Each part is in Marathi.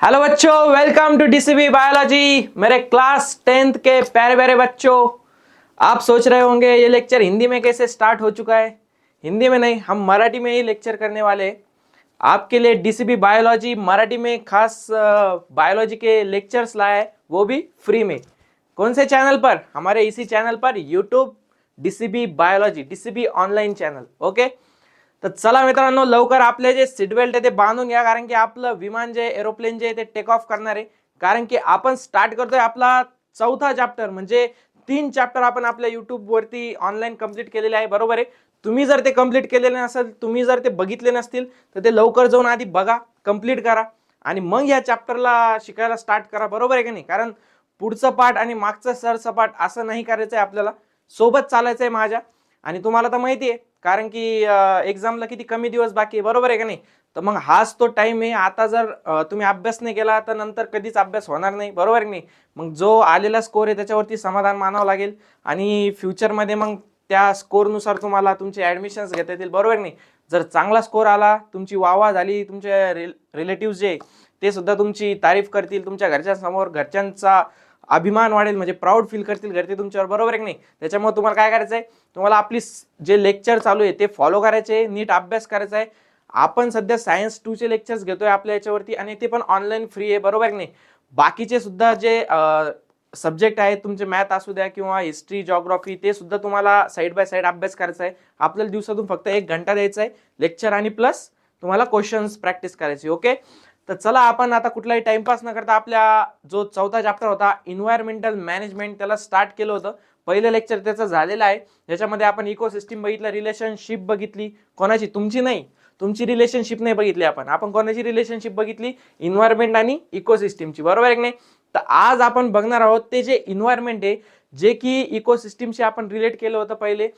हेलो बच्चों, वेलकम टू डीसीबी बायोलॉजी। मेरे क्लास 10th के प्यारे प्यारे बच्चों, आप सोच रहे होंगे ये लेक्चर हिंदी में कैसे स्टार्ट हो चुका है। हिंदी में नहीं, हम मराठी में ही लेक्चर करने वाले हैं। आपके लिए डीसीबी बायोलॉजी मराठी में खास बायोलॉजी के लेक्चर्स लाया है, वो भी फ्री में। कौन से चैनल पर? हमारे इसी चैनल पर, YouTube DCB biology, DCB online channel. Okay, तर चला मित्रांनो, लवकर आपले जे सीट बेल्ट आहे ते बांधून घ्या, कारण की आपलं विमान जे एरोप्लेन जे ते टेक ऑफ करणार आहे। कारण की आपण स्टार्ट करतोय आपला चौथा चॅप्टर, म्हणजे 3 चॅप्टर आपण आपल्या युट्यूब वरती ऑनलाईन कंप्लीट केलेले आहे, बरोबर आहे। तुम्ही जर ते कंप्लीट केलेले नसेल, तुम्ही जर ते बघितले नसतील, तर ते लवकर जाऊन आधी बघा, कंप्लीट करा आणि मग या चॅप्टरला शिकायला स्टार्ट करा, बरोबर आहे की नाही। कारण पुढचं पाठ आणि मागचं सरसपाट असं नाही करायचंय, आपल्याला सोबत चालायचंय माझ्या। आणि तुम्हाला तर माहिती आहे, कारण की एक्झामला किती कमी दिवस बाकी आहे, बरोबर आहे का नाही। तर मग हाच तो टाइम आहे। आता जर तुम्ही अभ्यास नाही केला तर नंतर कधीच अभ्यास होणार नाही, बरोबर आहे की नाही। मग जो आलेला स्कोर आहे त्याच्यावरती समाधान मानावं लागेल आणि फ्युचरमध्ये मग त्या स्कोरनुसार तुम्हाला तुमचे ॲडमिशन्स घेता येतील, बरोबर की नाही। जर चांगला स्कोर आला, तुमची वाहवा झाली, तुमचे रिलेटिव्ह जे ते सुद्धा तुमची तारीफ करतील, तुमच्या घरच्यांसमोर घरच्यांचा अभिमान वाढेल, म्हणजे प्राऊड फील करतील घरचे तुमच्यावर, बरोबर आहे की नाही। त्याच्यामुळे तुम्हाला काय करायचंय, तुम्हाला आपली जे लेक्चर चालू आहे ते फॉलो करायचे, नीट अभ्यास करायचा आहे। आपण सध्या सायन्स 2 चे लेक्चर्स घेतोय आपल्या याच्यावरती आणि ते पण ऑनलाईन फ्री आहे, बरोबर आहे की नाही। बाकीचे सुद्धा जे सब्जेक्ट आहेत तुमचे, मॅथ असू द्या किंवा हिस्ट्री, जिओग्राफी, ते सुद्धा तुम्हाला साइड बाय साइड अभ्यास करायचा आहे। आपल्याला दिवसातून फक्त 1 घंटा द्यायचा आहे लेक्चर आणि प्लस तुम्हाला क्वेश्चन्स प्रॅक्टिस करायची। ओके, तर चला आपण आता कुठलाही टाइमपास न करता आपल्या जो चौथा चॅप्टर होता एन्व्हायरमेंटल मॅनेजमेंट, त्याला स्टार्ट केलं होतं। पहिलं लेक्चर त्याचं झालेलं आहे, ज्याच्यामध्ये आपण इकोसिस्टीम बघितलं, रिलेशनशिप बघितली, कोणाची, तुमची नाही, तुमची रिलेशनशिप नाही बघितली आपण कोणाची रिलेशनशिप बघितली, एन्व्हायरमेंट आणि इकोसिस्टीमची, बरोबर आहे की नाही। तर आज आपण बघणार आहोत ते जे एन्व्हायरमेंट आहे, जे की इकोसिस्टीमशी आपण रिलेट केलं होतं पहिले,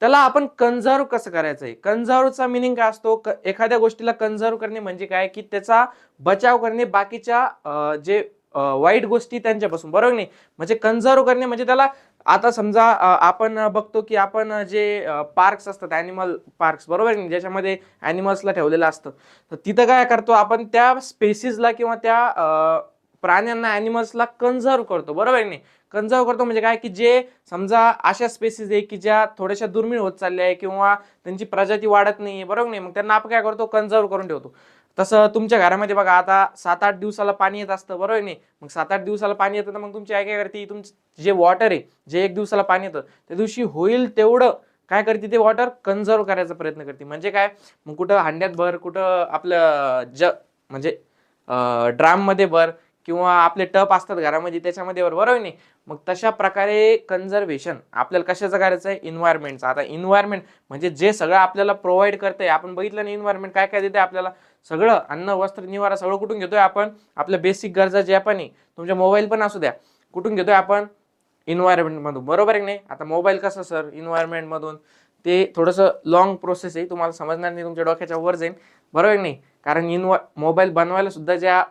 त्याला आपण कन्झर्व कसं करायचं आहे। कन्झर्वचा मीनिंग काय असतो, एखाद्या गोष्टीला कन्झर्व करणे म्हणजे काय, की त्याचा बचाव करणे बाकीच्या जे वाईट गोष्टी त्यांच्यापासून, बरोबर नाही। म्हणजे कन्झर्व करणे म्हणजे त्याला, आता समजा आपण बघतो की आपण जे पार्क्स असतात, ॲनिमल पार्क्स, बरोबर नाही, ज्याच्यामध्ये ॲनिमल्सला ठेवलेलं असतं, तर तिथं काय करतो आपण, त्या स्पेसिसला किंवा त्या प्राण्यांना, ॲनिमल्सला कन्झर्व करतो, बरोबर नाही। कन्झर्व करतो म्हणजे काय, की जे समजा अशा स्पेसिस आहे की ज्या थोड्याशा दुर्मिळ होत चालल्या आहे किंवा त्यांची प्रजाती वाढत नाहीये, बरोबर नाही, मग त्यांना आपण काय करतो, कन्झर्व करून ठेवतो। तसं तुमच्या घरामध्ये बघा, आता 7-8 दिवसाला पाणी येत असतं, बरोबर नाही। मग 7-8 दिवसाला पाणी येतं, तर मग तुमची आई काय करते, तुमचं जे वॉटर आहे, जे 1 दिवसाला पाणी येतं, त्या दिवशी होईल तेवढं काय करते, ते वॉटर कन्झर्व करायचा प्रयत्न करते। म्हणजे काय, मग कुठं हांड्यात भर, कुठं आपलं म्हणजे ड्राम मध्ये भर, किंवा आपले टप असतात घरामध्ये त्याच्यामध्ये भर, बरोबर नाही। मग तशा प्रकारे कन्झर्वेशन आपल्याला कशाचं करायचं आहे, एन्व्हायरमेंटचं। आता एन्व्हायरमेंट म्हणजे जे सगळं आपल्याला प्रोव्हाइड करतंय, आपण बघितलं नाही एन्व्हायरमेंट काय काय देते आपल्याला, सगळं अन्न, वस्त्र, निवारा सगळं कुठून घेतोय आपण, आपल्या बेसिक गरजा ज्या पण आहे, तुमच्या मोबाईल पण असू द्या, कुठून घेतोय आपण, एन्व्हायरमेंट मधून, बरोबर आहे की नाही। आता मोबाईल कसं सर एन्व्हायरमेंट मधून, ते थोडंसं लॉंग प्रोसेस आहे, तुम्हाला समजणार नाही, तुमच्या डोक्याच्या वर जाईल, बरोबर नाही। कारण मोबाईल बनवायला सुद्धा ज्या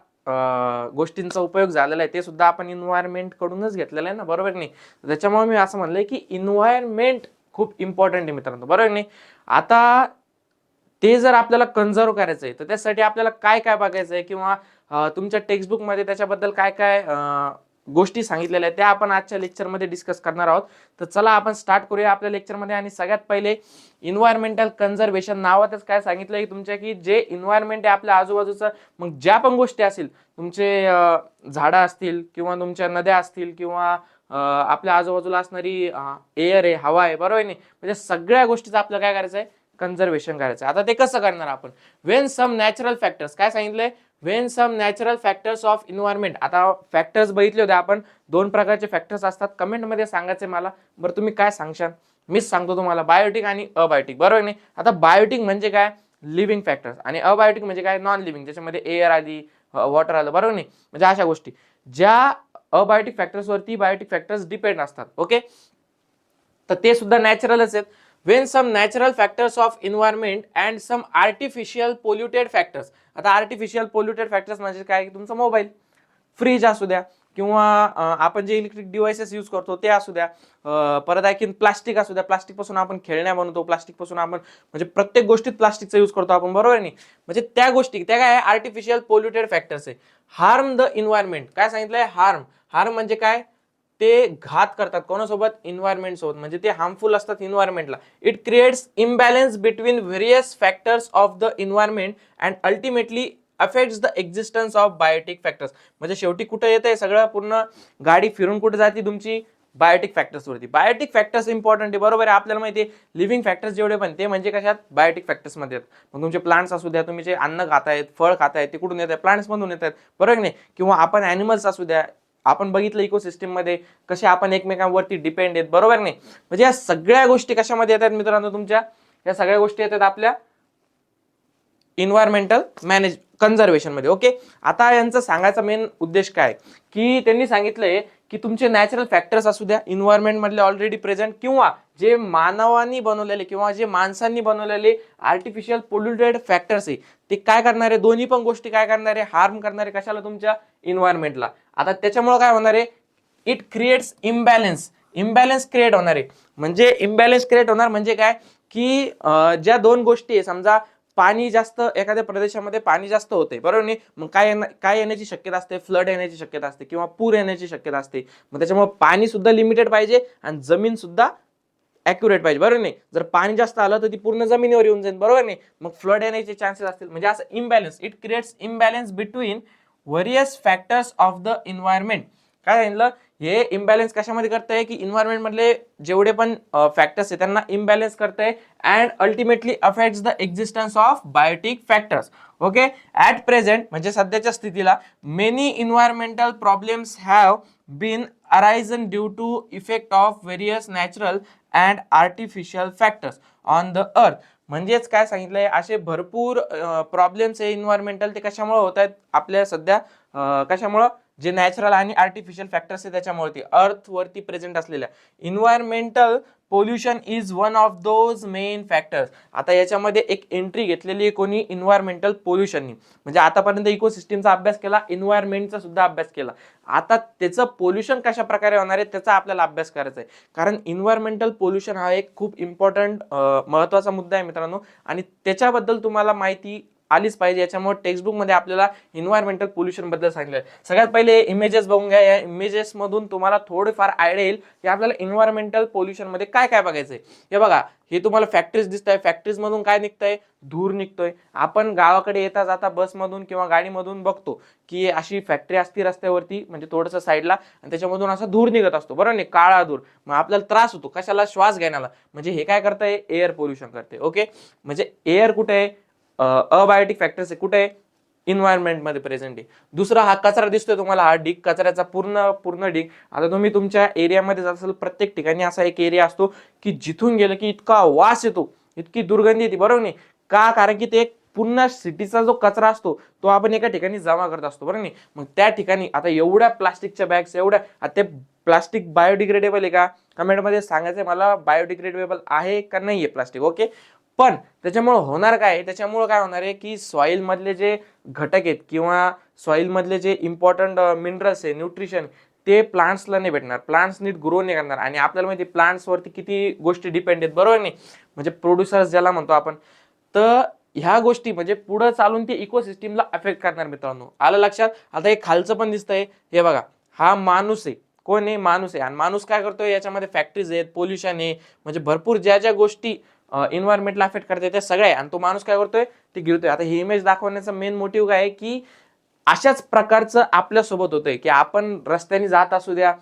गोष्टींचा उपयोग झालेला आहे, ते सुद्धा आपण एन्व्हायरमेंट कडूनच घेतलेलं आहे ना, बरोबर नाही। त्याच्यामुळे मी असं म्हणलंय की एन्व्हायरमेंट खूप इम्पॉर्टंट आहे मित्रांनो, बरोबर नाही। आता ते जर आपल्याला कन्झर्व करायचं आहे, तर त्यासाठी आपल्याला काय काय बघायचं आहे, किंवा तुमच्या टेक्स्टबुक मध्ये त्याच्याबद्दल काय काय गोष्टी सांगितलेल्या आहेत, त्या आपण आजच्या लेक्चरमध्ये डिस्कस करणार आहोत। तर चला आपण स्टार्ट करूया आपल्या लेक्चरमध्ये। आणि सगळ्यात पहिले एन्व्हायरमेंटल कन्झर्वेशन नावातच काय सांगितलं आहे तुमच्या, की जे एन्व्हायरमेंट आहे आपल्या आजूबाजूचं, मग ज्या पण गोष्टी असतील, तुमचे झाडं असतील किंवा तुमच्या नद्या असतील किंवा आपल्या आजूबाजूला असणारी एअर आहे, हवा आहे, बरोबर नाही, म्हणजे सगळ्या गोष्टीचं आपल्याला काय करायचं आहे, कन्झर्वेशन करायचं। आता ते कसं करणार आपण, व्हेन सम नॅचरल फॅक्टर्स, काय सांगितलंय, when some natural factors of environment. आता फॅक्टर्स बघितले होते आपण, 2 प्रकारचे फॅक्टर्स असतात, कमेंट मध्ये सांगायचे मला, बरं तुम्ही काय सांगशाल, मीच सांगतो तुम्हाला, बायोटिक आणि अबायोटिक, बरोबर नाही। आता बायोटिक म्हणजे काय, लिव्हिंग फॅक्टर्स, आणि अबायोटिक म्हणजे काय, नॉन लिव्हिंग, ज्याच्यामध्ये एअर आली, वॉटर आलं, बरोबर नाही। म्हणजे अशा गोष्टी ज्या अबायोटिक फॅक्टर्स वरती बायोटिक फॅक्टर्स डिपेंड असतात, ओके, तर ते सुद्धा नॅचरलच आहेत। when some natural factors of environment and some artificial polluted factors. आता artificial polluted factors म्हणजे काय, तुमचा मोबाईल, फ्रीज असू द्या, किंवा आपण जे इलेक्ट्रिक डिव्हाइसेस यूज करतो ते असू द्या, परत आणखीन प्लास्टिक असू द्या, प्लास्टिक पासून आपण खेळण्या बनवतो, प्लास्टिक पासून आपण म्हणजे प्रत्येक गोष्टीत प्लास्टिकचा यूज करतो आपण, बरोबर नाही? म्हणजे त्या गोष्टी त्या काय आर्टिफिशियल पोल्युटेड फॅक्टर्स आहे. हार्म द इन्व्हायरमेंट, काय सांगितलंय? हार्म. हार्म म्हणजे काय? ते घात करतात कोणासोबत? इन्व्हायरमेंट सोबत, म्हणजे ते हार्मफुल असतात इन्व्हायरमेंटला. It creates imbalance between various factors of the environment and ultimately affects the existence of biotic factors. म्हणजे शेवटी कुठे येते सगळं, पूर्ण गाडी फिरून कुठे जाते तुमची? बायोटिक फॅक्टर्स वरती. बायोटिक फॅक्टर्स इम्पॉर्टंट आहे, बरोबर आहे? आपल्याला माहिती आहे लिव्हिंग फॅक्टर्स जेवढे पण ते म्हणजे कशात? बायोटिक फॅक्टर्स मध्ये आहेत. मग तुमचे प्लांट्स असू द्या, तुम्ही जे अन्न खातायत, फळ खातायत, ते कुठून येत आहे? प्लांट्स मधून येत आहेत, बरोबर नाही? किंवा आपण ॲनिमल्स असू द्या, आपण बघितलं इकोसिस्टम मध्ये कसे आपण एकमेकांवरती डिपेंड आहेत, बरोबर नाही? म्हणजे या सगळ्या गोष्टी कशामध्ये येतात मित्रांनो? तुमच्या या सगळ्या गोष्टी येतात आपल्या इन्व्हायरमेंटल मॅनेज कन्झर्वेशन मध्ये. ओके, आता यांचा सांगायचा मेन उद्देश काय की त्यांनी सांगितलंय की तुमचे नॅचरल फॅक्टर्स असू द्या इन्व्हायरमेंट मधले ऑलरेडी प्रेझेंट, किंवा जे मानवानी बनवलेले किंवा जे माणसांनी बनवलेले आर्टिफिशियल पोल्युटेड फॅक्टर्स आहे, ते काय करणारे? दोन्ही पण गोष्टी काय करणारे? हार्म करणारे. कशाला? तुमच्या इन्व्हायरमेंटला. आता त्याच्यामुळे काय होणार आहे? It creates imbalance. Imbalance create होणार आहे. म्हणजे इम्बॅलन्स क्रिएट होणार म्हणजे काय की ज्या दोन गोष्टी आहे, समजा पाणी जास्त एखाद्या प्रदेशामध्ये पाणी जास्त होते, बरोबर नाही? मग काय येण्याची शक्यता असते? फ्लड येण्याची शक्यता असते किंवा पूर येण्याची शक्यता असते. मग त्याच्यामुळे पाणी सुद्धा लिमिटेड पाहिजे आणि जमीन सुद्धा ॲक्युरेट पाहिजे, बरोबर नाही? जर पाणी जास्त आलं तर ती पूर्ण जमिनीवर येऊन जाईल, बरोबर नाही? मग फ्लड येण्याचे चान्सेस असतील. म्हणजे असं imbalance, it creates imbalance between various factors of the environment. काय सांगितलं? हे इम्बॅलन्स कशामध्ये करतंय की इन्व्हायरमेंट मधले जेवढे पण फॅक्टर्स आहेत त्यांना इम्बॅलन्स करतंय and ultimately affects the existence of biotic factors. Okay, at present म्हणजे सध्याच्या स्थितीला many environmental problems have been arisen due to effect of various natural and artificial factors on the earth. म्हणजेच काय सांगितलंय, असे भरपूर प्रॉब्लेम्स आहे इन्व्हायरमेंटल, ते कशामुळे होत आहेत आपल्या सध्या? कशामुळं? जे नॅचरल आणि आर्टिफिशियल फॅक्टर्स आहे त्याच्यामुळे, अर्थ वरती प्रेझेंट असलेल्या. Environmental pollution is one of those main factors. आता याच्यामध्ये एक एंट्री घेतलेली आहे कोणी? इन्व्हायरमेंटल पोल्युशननी. म्हणजे आतापर्यंत इकोसिस्टमचा अभ्यास केला, इन्व्हायरमेंटचा सुद्धा अभ्यास केला. आता त्याचं पोल्युशन कशा प्रकारे होणार आहे त्याचा आपल्याला अभ्यास करायचा आहे. कारण इन्व्हायरमेंटल पोल्युशन हा एक खूप इम्पॉर्टंट महत्वाचा मुद्दा आहे मित्रांनो, आणि त्याच्याबद्दल तुम्हाला माहिती आलीच पाहिजे. याच्यामुळे टेक्स्टबुक मध्ये आपल्याला इन्व्हायरमेंटल पोल्युशन बद्दल सांगितलं. सगळ्यात पहिले इमेजेस बघून घ्या. या इमेजेस मधून तुम्हाला थोडीफार आयडिया येईल की आपल्याला इन्व्हायरमेंटल पोल्युशन मध्ये काय काय बघायचंय. हे बघा, हे तुम्हाला फॅक्टरीज दिसत आहे. फॅक्टरीज मधून काय निघतंय? धूर निघतोय. आपण गावाकडे येता जाता बसमधून किंवा गाडीमधून बघतो की अशी फॅक्टरी असती रस्त्यावरती, म्हणजे थोडंसं साईडला, आणि त्याच्यामधून असा धूर निघत असतो, बरोबर नाही? काळा धूर. मग आपल्याला त्रास होतो कशाला? श्वास घ्यायला. म्हणजे हे काय करतंय? एअर पोल्युशन करते. ओके, म्हणजे एअर कुठे आहे? अबायोटिक फॅक्टर्स आहे कुठे? इन्व्हायरमेंट मध्ये प्रेझेंट आहे. दुसरा हा कचरा दिसतोय तुम्हाला, हा ढीग, कचऱ्याचा पूर्ण ढीग. आता तुम्ही तुमच्या एरियामध्ये जात असाल, प्रत्येक ठिकाणी असा एक एरिया असतो की जिथून गेलं की इतका वास येतो, इतकी दुर्गंधी येते, बरोबर नाही? का? कारण की ते एक पूर्ण सिटीचा जो कचरा असतो तो आपण एका ठिकाणी जमा करत असतो, बरोबर नाही? मग त्या ठिकाणी आता एवढ्या प्लास्टिकच्या बॅग्स, एवढ्या, आता ते प्लास्टिक बायोडिग्रेडेबल आहे का? कमेंटमध्ये सांगायचंय मला, बायोडिग्रेडेबल आहे का नाहीये प्लास्टिक. ओके, पण त्याच्यामुळे होणार काय? त्याच्यामुळे काय होणार आहे की सॉइल मधले जे घटक आहेत किंवा सॉइल मधले जे इम्पॉर्टंट मिनरल्स आहे, न्यूट्रिशन, ते प्लांट्सला नाही भेटणार. प्लांट्स नीट ग्रो नाही करणार. आणि आपल्याला माहिती प्लांट्स वरती किती गोष्टी डिपेंड आहेत, बरोबर नाही? म्हणजे प्रोड्युसर्स ज्याला म्हणतो आपण. तर ह्या गोष्टी म्हणजे पुढे चालून ते इकोसिस्टमला अफेक्ट करणार मित्रांनो. आलं लक्षात? आता एक खालचं पण दिसतंय, हे बघा, हा माणूस आहे. कोण आहे? माणूस आहे. आणि माणूस काय करतोय? याच्यामध्ये फॅक्टरीज आहेत, पोल्युशन आहे, म्हणजे भरपूर ज्या ज्या गोष्टी इन्व्हायरमेंटला अफेक्ट करते त्या सगळ्या, आणि तो माणूस काय करतोय? ते गिळतोय. आता ही इमेज दाखवण्याचा मेन मोटिव्ह काय आहे की अशाच प्रकारचं आपल्या सोबत होतंय की आपण रस्त्याने जात असू द्या,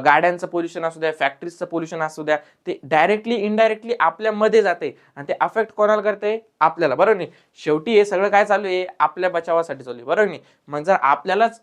गाड्यांचं पोल्युशन असू द्या, फॅक्टरीजचं पोल्युशन असू द्या, ते डायरेक्टली इनडायरेक्टली आपल्यामध्ये जाते आणि ते अफेक्ट कोणाला करते? आपल्याला, बरोबर नाही? शेवटी हे सगळं काय चालू आहे? आपल्या बचावासाठी चालू आहे, बरोबर नाही? मग जर आपल्यालाच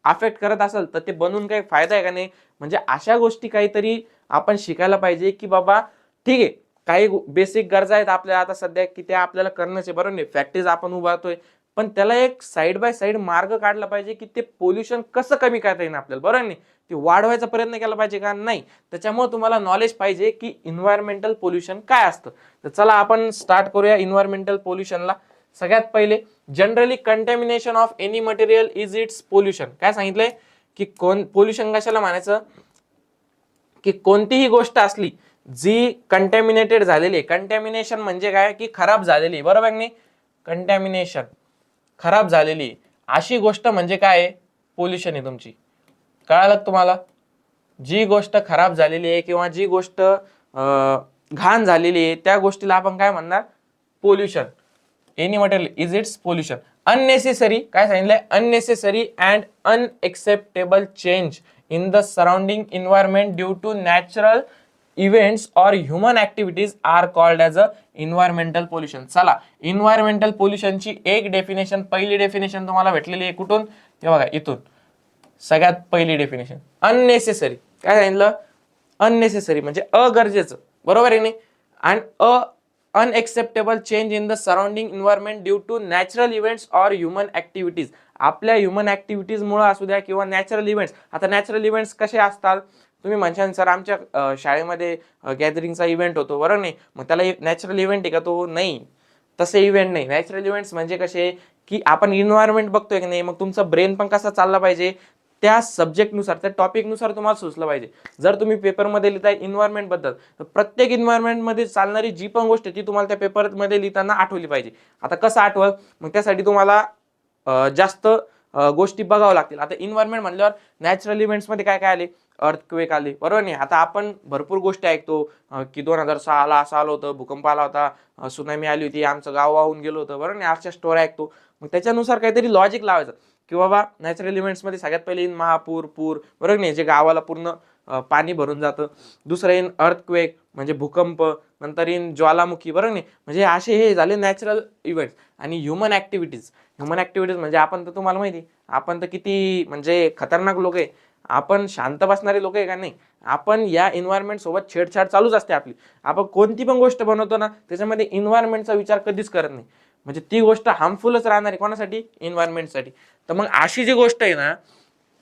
अफेक्ट करत असेल तर ते बनवून काही फायदा आहे का नाही? म्हणजे अशा गोष्टी काहीतरी आपण शिकायला पाहिजे की बाबा ठीक आहे, काही बेसिक गरजा आहेत आपल्याला आता सध्या की त्या आपल्याला करणंच आहे, बरोबर नाही? फॅक्टरीज आपण उभारतोय, पण त्याला एक साइड बाय साइड मार्ग काढला पाहिजे की ते पोल्युशन कसं कमी करता येईल आपल्याला, बरोबर नाही? ते वाढवायचा प्रयत्न केला पाहिजे का नाही? त्याच्यामुळे तुम्हाला नॉलेज पाहिजे की इन्व्हायरमेंटल पोल्युशन काय असतं. तर चला आपण स्टार्ट करूया इन्व्हायरमेंटल पोल्युशनला. सगळ्यात पहिले, generally contamination of any material is it's pollution. काय सांगितलंय की पोल्युशन कशाला म्हणायचं, की कोणतीही गोष्ट असली जी कंटॅमिनेटेड झालेली आहे. कंटॅमिनेशन म्हणजे काय, की खराब झालेली, बरोबर नाही, कंटॅमिनेशन खराब झालेली अशी गोष्ट म्हणजे काय, पोल्युशन आहे तुमची. कळालं तुम्हाला? जी गोष्ट खराब झालेली आहे किंवा जी गोष्ट घाण झालेली आहे त्या गोष्टीला आपण काय म्हणणार, pollution. Any material is it's pollution. Unnecessary काय सांगितलंय, unnecessary and unacceptable change in the surrounding environment due to natural events और human activities are called as a environmental pollution. चला, इन्व्हायरमेंटल पोल्युशनची एक डेफिनेशन, पहिली डेफिनेशन तुम्हाला भेटलेली आहे कुठून, हे बघा इथून. सगळ्यात पहिली डेफिनेशन अननेसेसरी. काय सांगितलं, अननेसेसरी म्हणजे अगरजेचं, बरोबर आहे नाही. And unacceptable change in the surrounding environment due to natural events और ह्युमन ऍक्टिव्हिटीज. आपल्या ह्युमन ऍक्टिव्हिटीज मुळे असू द्या किंवा नॅचरल इव्हेंट्स. आता नॅचरल इव्हेंट्स कसे असतात, तुम्ही म्हणशाल सर आमच्या शाळेमध्ये गॅदरिंगचा इव्हेंट होतो, बरोबर नाही, मग त्याला नॅचरल इव्हेंट आहे का तो, नाही, तसे इव्हेंट नाही. नॅचरल इव्हेंट्स म्हणजे कसे, की आपण इन्व्हायरमेंट बघतोय की नाही, मग तुमचा ब्रेन पण कसा चालला पाहिजे, त्या सब्जेक्टनुसार, त्या टॉपिकनुसार तुम्हाला सुचलं पाहिजे. जर तुम्ही पेपरमध्ये लिहिताय इन्व्हायरमेंट बद्दल, तर प्रत्येक इन्व्हायरमेंटमध्ये चालणारी जी पण गोष्ट ती तुम्हाला त्या पेपरमध्ये लिहिताना आठवली पाहिजे. आता कसं आठवल, मग त्यासाठी तुम्हाला जास्त गोष्टी बघावं लागतील. आता इन्व्हायरमेंट म्हणल्यावर नॅचरल इव्हेंट्समध्ये काय काय आले, अर्थक्वेक आले, बरोबर नाही. आता आपण भरपूर गोष्टी ऐकतो की 2006 असं आलं होतं, भूकंप आला होता, सुनामी आली होती, आमचं गाव वाहून गेलं होतं, बरोबर नाही, अशा स्टोरी ऐकतो. मग त्याच्यानुसार काहीतरी लॉजिक लावायचं की बाबा नॅचरल इव्हेंट्समध्ये सगळ्यात पहिले येईन महापूर, पूर, बरोबर नाही, जे गावाला पूर्ण पाणी भरून जातं. दुसरं येईन अर्थक्वेक म्हणजे भूकंप, नंतर येईन ज्वालामुखी, बरोबर नाही, म्हणजे असे हे झाले नॅचरल इव्हेंट्स. आणि ह्युमन ऍक्टिव्हिटीज, ह्युमन ऍक्टिव्हिटीज म्हणजे आपण तर, तुम्हाला माहिती, आपण तर किती म्हणजे खतरनाक लोक आहे. आपण शांत बसणारे लोक आहे का नाही, आपण या एन्व्हायरमेंट सोबत छेडछाड चालूच असते आपली. आपण कोणती पण गोष्ट बनवतो ना, त्याच्यामध्ये एन्व्हायरमेंटचा विचार कधीच करत नाही, म्हणजे ती गोष्ट हार्मफुलच राहणार आहे. कोणासाठी, एन्व्हायरमेंटसाठी. तर मग अशी जी गोष्ट आहे ना,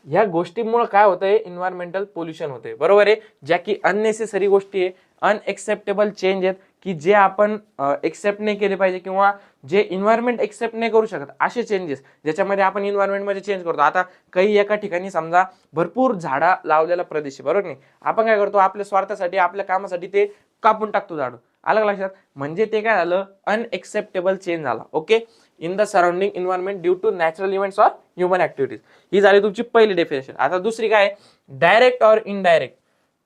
ह्या गोष्टीमुळे काय होतंय, एन्व्हायरमेंटल पोल्युशन होते, बरोबर आहे. ज्या की अननेसेसरी गोष्टी आहे, अनएक्सेप्टेबल चेंज आहेत, की जे आपण एक्सेप्ट नाही केले पाहिजे किंवा जे इन्व्हायरमेंट एक्सेप्ट नाही करू शकत, असे चेंजेस ज्याच्यामध्ये आपण इन्व्हायरमेंटमध्ये चेंज करतो. आता काही एका ठिकाणी समजा भरपूर झाडा लावलेला प्रदेश आहे, बरोबर नाही, आपण काय करतो, आपल्या स्वार्थासाठी, आपल्या कामासाठी ते कापून टाकतो झाड. अलग लक्षात, म्हणजे ते काय झालं, अनएक्सेप्टेबल चेंज झाला. Okay, in the surrounding environment due to natural events or human activities. ही झाली तुमची पहिली डेफिनेशन. आता दुसरी काय, direct or indirect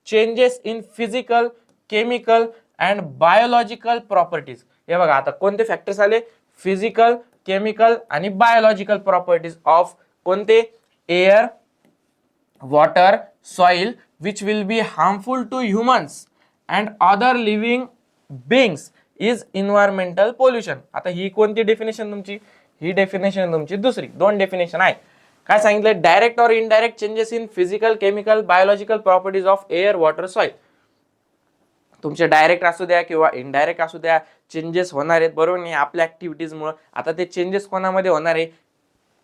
changes in physical, chemical and biological properties. हे बघा, आता कोणते फॅक्टर्स आले, फिजिकल, केमिकल आणि बायोलॉजिकल प्रॉपर्टीज ऑफ कोणते, air, water, soil, which will be harmful to humans and other living beings is environmental pollution. आता ही कोणती डेफिनेशन तुमची, ही डेफिनेशन तुमची दुसरी. दोन डेफिनेशन आहे. काय सांगितलं, direct or indirect changes in physical, chemical, biological properties of air, water, soil. तुमचे डायरेक्ट असू द्या किंवा इनडायरेक्ट असू द्या, चेंजेस होणार आहेत, बरोबर नाही, आपल्या ऍक्टिव्हिटीजमुळे. आता ते चेंजेस कोणामध्ये होणार आहे,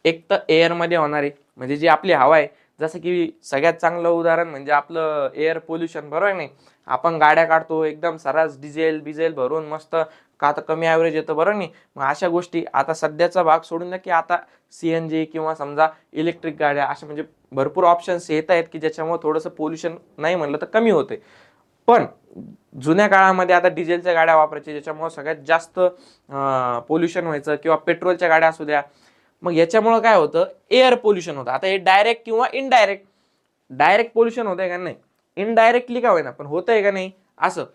एक तर एअरमध्ये होणार आहे, म्हणजे जी आपली हवा आहे. जसं की सगळ्यात चांगलं उदाहरण म्हणजे आपलं एअर पोल्युशन, बरोबर नाही, आपण गाड्या काढतो एकदम सर्रास डिझेल बिझेल भरून मस्त, का आता कमी ॲव्हरेज येतं, बरोबर नाही. मग अशा गोष्टी आता सध्याचा भाग सोडून द्या, की आता CNG किंवा समजा इलेक्ट्रिक गाड्या, अशा म्हणजे भरपूर ऑप्शन्स येत आहेत की ज्याच्यामुळे थोडंसं पोल्युशन नाही म्हणलं तर कमी होते. पण जुन्या काळामध्ये आता डिझेलच्या गाड्या वापरायच्या, ज्याच्यामुळे सगळ्यात जास्त पोल्युशन व्हायचं, किंवा पेट्रोलच्या गाड्या असू द्या. मग याच्यामुळे काय होतं, एअर पोल्युशन होतं. आता हे डायरेक्ट किंवा इनडायरेक्ट, डायरेक्ट पोल्युशन होतंय का नाही, इनडायरेक्टली का होईना पण होतंय का नाही असं.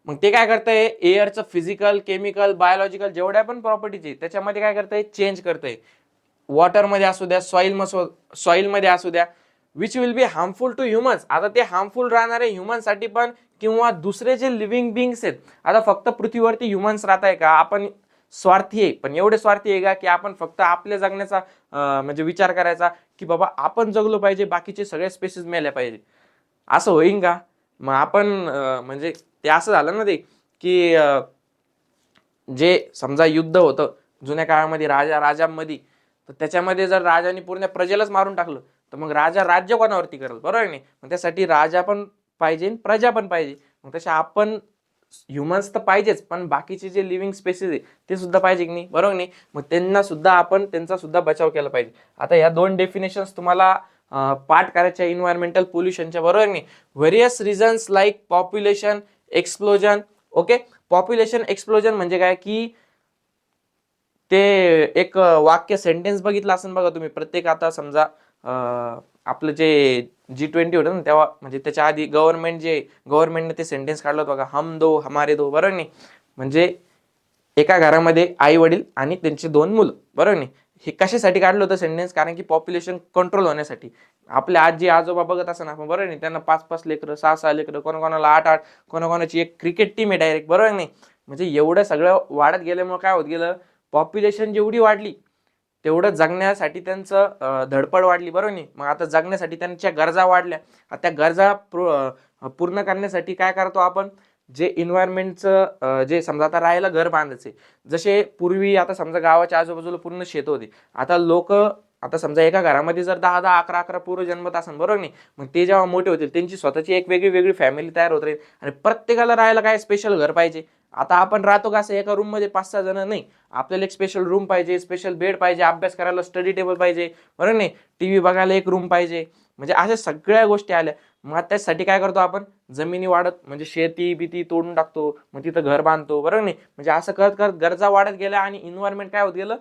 मग ते काय करतंय, एअरचं फिजिकल, केमिकल, बायोलॉजिकल जेवढ्या पण प्रॉपर्टीज आहे त्याच्यामध्ये काय करतंय, चेंज करतंय. वॉटरमध्ये असू द्या, सॉइलमध्ये असू द्या, which will be harmful to humans. आता ते हार्मफुल राहणार आहे ह्युमनसाठी पण, किंवा दुसरे जे लिव्हिंग बिंग्स आहेत. आता फक्त पृथ्वीवरती ह्युमन्स राहत आहे का, आपण स्वार्थी आहे, पण एवढे स्वार्थी आहे का की आपण फक्त आपल्या जगण्याचा म्हणजे विचार करायचा, की बाबा आपण जगलो पाहिजे, बाकीचे सगळे स्पेसिस मेले पाहिजे, असं होईन का. मग आपण म्हणजे ते असं झालं ना ते, की जे समजा युद्ध होतं जुन्या काळामध्ये राजांमध्ये, तर त्याच्यामध्ये जर राजाने पूर्ण प्रजेलाच मारून टाकलं, तर मग राजा राज्य कोणावरती करेल, बरोबर नाही. मग त्यासाठी राजा पण पाहिजे, प्रजा पण पाहिजे. मग तसे आपण ह्युमन्स तर पाहिजेच, पण बाकीचे जे लिव्हिंग स्पेसिस आहे ते सुद्धा पाहिजे की नाही, बरोबर नाही. मग त्यांना सुद्धा आपण त्यांचा सुद्धा बचाव केला पाहिजे. आता या दोन डेफिनेशन्स तुम्हाला पाठ करायच्या इन्व्हायरमेंटल पोल्युशनच्या, बरोबर नाही. Various reasons like population explosion. Okay, population explosion म्हणजे काय की ते एक वाक्य सेंटेन्स बघितलं असेल बघा तुम्ही प्रत्येक. आता समजा आपलं जे G20 होतं ना तेव्हा, म्हणजे त्याच्या आधी गव्हर्नमेंटने ते सेंटेन्स काढलं होतं बघा, हम दो हमारे दो, बरोबर नाही. म्हणजे एका घरामध्ये आई वडील आणि त्यांची 2 मुलं, बरोबर नाही. हे कशासाठी काढलं होतं सेंटेन्स? कारण की पॉप्युलेशन कंट्रोल होण्यासाठी. आपल्या आजी आजोबा बघत असं ना आपण, बरोबर नाही, त्यांना 5-5 लेकरं, 6-6 लेकरं, कोणाकोणाला 8-8, कोणाकोणाची एक क्रिकेट टीम आहे डायरेक्ट, बरोबर नाही. म्हणजे एवढं सगळं वाढत गेल्यामुळे काय होत गेलं, पॉप्युलेशन जेवढी वाढली तेवढं जगण्यासाठी त्यांचं धडपड वाढली, बरोबर नाही. मग आता जगण्यासाठी त्यांच्या गरजा वाढल्या. त्या गरजा पूर्ण करण्यासाठी काय करतो आपण, जे इन्व्हायरमेंटचं जे समजा आता राहायला घर बांधायचे, जसे पूर्वी आता समजा गावाच्या आजूबाजूला पूर्ण शेत होते. आता लोक, आता समजा एका घरामध्ये जर 10-10, 11-11 पोरं जन्मत असेल, बरोबर नाही. मग ते जेव्हा मोठे होतील त्यांची स्वतःची एक वेगळी वेगळी फॅमिली तयार होत राहील आणि प्रत्येकाला राहायला काय स्पेशल घर पाहिजे. आता आपण राहतो का असं एका रूम मध्ये 5-6 जण नाही, आपल्याला एक स्पेशल रूम पाहिजे, स्पेशल बेड पाहिजे, अभ्यास करायला स्टडी टेबल पाहिजे, बरोबर नाही. टीव्ही बघायला एक रूम पाहिजे. म्हणजे अशा सगळ्या गोष्टी आल्या. मग त्यासाठी काय करतो आपण, जमिनी वाढत म्हणजे शेती बिती तोडून टाकतो, मग तिथं घर बांधतो, बरोबर नाही. म्हणजे असं करत करत गरजा वाढत गेल्या आणि इन्व्हायरमेंट काय होत गेलं,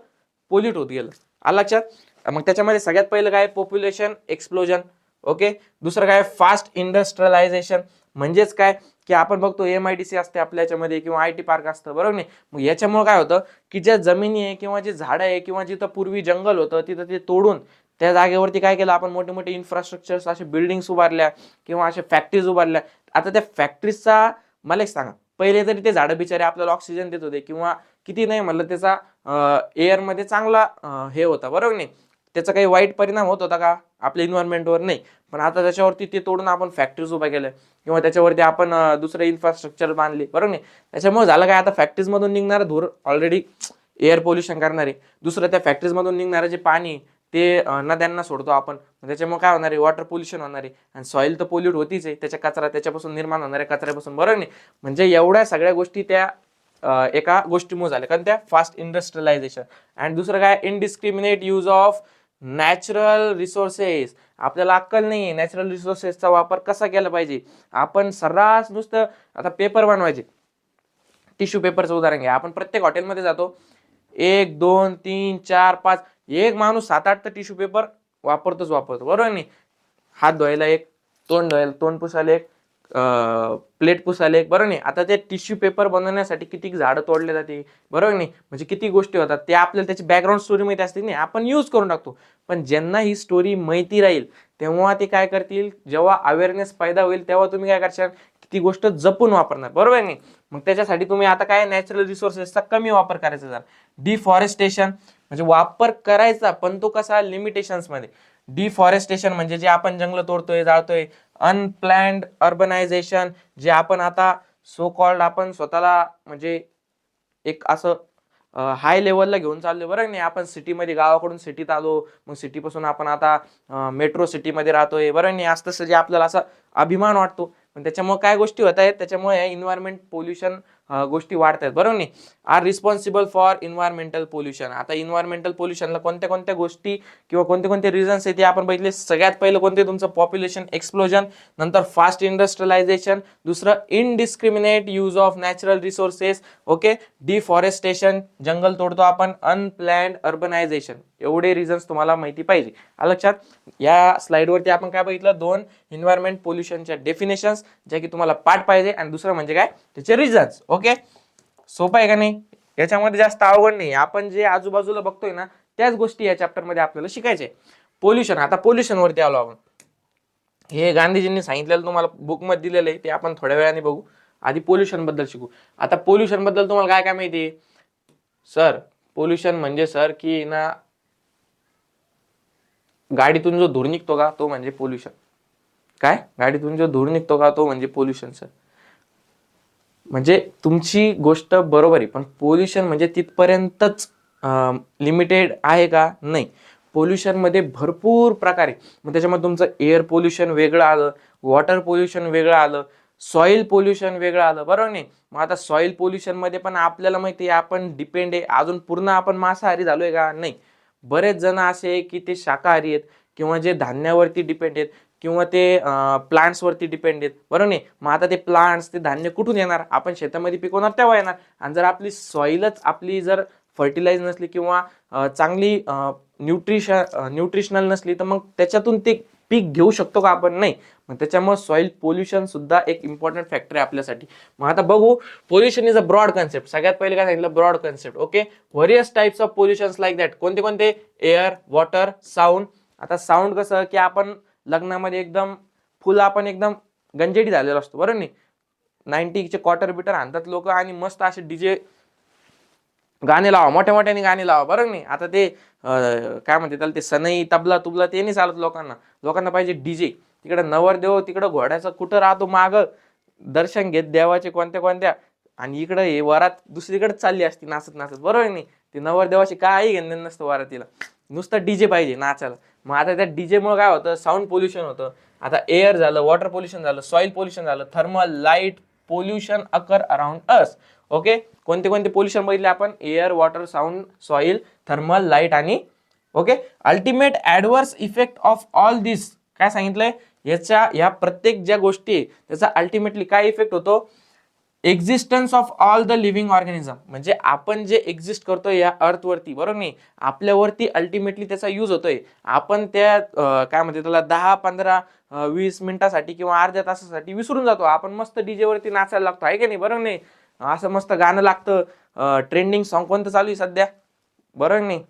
पोल्यूट होत गेलं. आलं लक्षात. मग त्याच्यामध्ये सगळ्यात पहिलं काय, पॉप्युलेशन एक्सप्लोजन. ओके, दुसरं काय, फास्ट इंडस्ट्रियलायझेशन. म्हणजेच काय की आपण बघतो MIDC असते आपल्या याच्यामध्ये किंवा IT पार्क असतं, बरोबर नाही. मग याच्यामुळे काय होतं की ज्या जमिनी आहे किंवा जे झाडं आहे किंवा जिथं पूर्वी जंगल होतं तिथं ते तोडून त्या जागेवरती काय केलं आपण, मोठे मोठे इन्फ्रास्ट्रक्चर्स, असे बिल्डिंग्स उभारल्या किंवा अशा फॅक्टरीज उभारल्या. आता त्या फॅक्टरीजचा मला एक सांगा, पहिले तरी ते झाडं बिचारे आपल्याला ऑक्सिजन देत होते किंवा किती नाही म्हणलं त्याचा एअरमध्ये चांगला हे होता, बरोबर नाही. त्याचा काही वाईट परिणाम होत होता का आपल्या इन्व्हायरमेंटवर? नाही. पण आता त्याच्यावरती ते तोडून आपण फॅक्टरीज उभ्या केल्या किंवा त्याच्यावरती आपण दुसरे इन्फ्रास्ट्रक्चर बांधले, बरोबर नाही. त्याच्यामुळे झालं काय, आता फॅक्टरीज मधून निघणारा धूर ऑलरेडी एअर पोल्युशन करणार आहे. दुसरं, त्या फॅक्टरीज मधून निघणारं जे पाणी ते नद्यांना सोडतो आपण, त्याच्यामुळे काय होणार आहे, वॉटर पोल्युशन होणार आहे. आणि सॉइल तर पोल्यूट होतीच आहे, त्याच्या कचरा, त्याच्यापासून निर्माण होणाऱ्या कचऱ्यापासून, बरोबर नाही. म्हणजे एवढ्या सगळ्या गोष्टी त्या एका गोष्टीमुळे झाल्या, कारण त्या फास्ट इंडस्ट्रियलायझेशन. आणि दुसरं काय, indiscriminate use of natural resources. आपल्याला अक्कल नाही नॅचरल रिसोर्सेसचा वापर कसा केला पाहिजे. आपण सर्रास नुसतं, आता पेपर बनवायचे, टिश्यू पेपरचं उदाहरण घ्या. आपण प्रत्येक हॉटेलमध्ये जातो, 1 2 3 4 5, एक माणूस 7-8 तर टिश्यू पेपर वापरतो, बरोबर नाही. हात धुवायला एक, तोंड पुसायला एक, प्लेट पुसायला एक, बरोबर नाही. आता ते टिश्यू पेपर बनवण्यासाठी किती झाडं तोडले जाते, बरोबर नाही. म्हणजे किती गोष्टी होतात, ते आपल्याला त्याची बॅकग्राऊंड स्टोरी माहिती असते नाही, आपण यूज करून टाकतो. पण ज्यांना ही स्टोरी माहिती राहील तेव्हा ते काय करतील, जेव्हा अवेअरनेस पैदा होईल तेव्हा तुम्ही काय करशाल, ती गोष्ट जपून वापरणार, बरोबर नाही. मग त्याच्यासाठी तुम्ही आता काय, नॅचरल रिसोर्सेसचा कमी वापर करायचा. जर डिफॉरेस्टेशन म्हणजे वापर करायचा, पण तो कसा, लिमिटेशन्स मध्ये. डिफॉरेस्टेशन म्हणजे जे आपण जंगल तोडतोय, जाळतोय. अनप्लॅन्ड अर्बनायझेशन, जे आपण आता सो कॉल्ड आपण स्वतःला म्हणजे एक असं हाय लेवलला घेऊन चाललोय, बरं नाही. आपण सिटीमध्ये, गावाकडून सिटीत आलो, मग सिटीपासून आपण आता मेट्रो सिटीमध्ये राहतोय, बरं नाही. असं तसं जे आपल्याला असा अभिमान वाटतो. पण त्याच्यामुळे काय गोष्टी होत आहेत, त्याच्यामुळे इन्व्हायरमेंट पोल्युशन गोष्टी वाढत आहेत, बरोबर नाही. Are responsible for environmental pollution. आता इन्व्हायरमेंटल पोल्युशनला कोणत्या कोणत्या गोष्टी किंवा कोणते कोणते रिझन्स आहेत ते आपण बघितले. सगळ्यात पहिलं कोणते, तुमचं पॉप्युलेशन एक्सप्लोजन, नंतर फास्ट इंडस्ट्रियलायझेशन, दुसरं indiscriminate use of natural resources, okay, deforestation, जंगल तोडतो आपण, अनप्लॅन्ड अर्बनायझेशन. एवढे रिझन्स तुम्हाला माहिती पाहिजे. लक्षात. या स्लाइडवरती आपण काय बघितलं, 2 इन्व्हायरमेंट पोल्युशनच्या डेफिनेशन्स, ज्या की तुम्हाला पाठ पाहिजे, आणि दुसरं म्हणजे काय, त्याचे रिझन्स. ओके, सोपं आहे का नाही? याच्यामध्ये जास्त अवघड नाही. आपण जे आजूबाजूला बघतोय ना त्याच गोष्टी या चॅप्टर मध्ये आपल्याला शिकायचे. पोल्युशन, आता पोल्युशन वरती आलो आपण. हे गांधीजींनी सांगितलेलं तुम्हाला बुक मध्ये दिलेलं आहे, ते आपण थोड्या वेळाने बघू. आधी पोल्युशन बद्दल शिकू. आता पोल्युशन बद्दल तुम्हाला काय काय माहिती सर? पोल्युशन म्हणजे सर की ना, गाडीतून जो धूर निघतो का तो म्हणजे पोल्युशन. काय, गाडीतून जो धूर निघतो का तो म्हणजे पोल्युशन सर. म्हणजे तुमची गोष्ट बरोबर आहे, पण पोल्युशन म्हणजे तिथपर्यंतच लिमिटेड आहे का? नाही. पोल्युशन मध्ये भरपूर प्रकार आहे. मग त्याच्यामध्ये तुमचं एअर पोल्युशन वेगळं आलं, वॉटर पोल्युशन वेगळं आलं, सॉइल पोल्युशन वेगळं आलं, बरोबर नाही. मग आता सॉइल पोल्युशन मध्ये पण आपल्याला माहिती आहे आपण डिपेंड आहे. अजून पूर्ण आपण मांसाहारी झालोय का? नाही. बरेच जण असे की ते शाकाहारी आहेत किंवा जे धान्यावरती डिपेंड आहेत किंवा ते प्लांट्सवरती डिपेंड आहेत, बरोबर नाही. मग आता ते प्लांट्स ते धान्य कुठून येणार, आपण शेतामध्ये पिकवणार तेव्हा येणार. आणि जर आपली सॉईलच आपली जर फर्टिलाइज नसली किंवा चांगली न्यूट्रिशनल नसली तर मग त्याच्यातून ते पीक घेऊ शकतो का आपण, नाही. मग त्याच्यामुळे सॉइल पोल्युशन सुद्धा एक इम्पॉर्टंट फॅक्टर आहे आपल्यासाठी. मग आता बघू, pollution is a broad concept. सगळ्यात पहिले काय सांगितलं, broad concept. Okay, various types of pollutions like that. कोणते कोणते, एअर, वॉटर, साऊंड. आता साऊंड कसं की आपण लग्नामध्ये एकदम फुल आपण एकदम गंजेटी झालेलो असतो, बरोबर नाही. 90चे क्वार्टर बिटर आणतात लोक आणि मस्त असे डीजे गाणे लावा, मोठ्या मोठ्याने गाणे लावा, बरोबर नाही. आता ते काय म्हणते त्याला, ते सनई तबला तुबला ते नाही चालत लोकांना. लोकांना पाहिजे डीजे. तिकडे नवरदेव तिकडं घोड्याचा कुठं राहतो माग दर्शन घेत देवाचे कोणत्या कोणत्या, आणि इकडे हे वरात दुसरीकडे चालली असती नाचत नाचत, बरोबर नाही. ते नवरदेवाशी काही घेणं नसतं वरातीला, नुसतं डीजे पाहिजे नाचायला. मग आता त्या डीजे मुळे काय होतं, साऊंड पोल्युशन होतं. आता एअर झालं, वॉटर पोल्युशन झालं, सॉइल पोल्युशन झालं, thermal light pollution occur around us. Okay, कोणते कोणते पोल्युशन बघितले आपण, air, water, sound, soil, thermal, light आणि okay. Ultimate adverse effect of all this काय सांगितलंय, या प्रत्येक ज्या गोष्टी आहे त्याचा अल्टिमेटली काय इफेक्ट होतो, existence of all the living organism. म्हणजे आपण जे एक्झिस्ट करतोय या अर्थवरती, बरोबर नाही, आपल्यावरती अल्टिमेटली त्याचा यूज होतोय. आपण त्या काय म्हणते त्याला 10, 15, 20 मिनिटासाठी किंवा अर्ध्या तासासाठी विसरून जातो. आपण मस्त डीजे वरती नाचायला लागतो, आहे की नाही, बरोबर नाही. असं मस्त गाणं लागतं. ट्रेंडिंग सॉन्ग कोणतं चालू आहे सध्या, बरोबर नाही.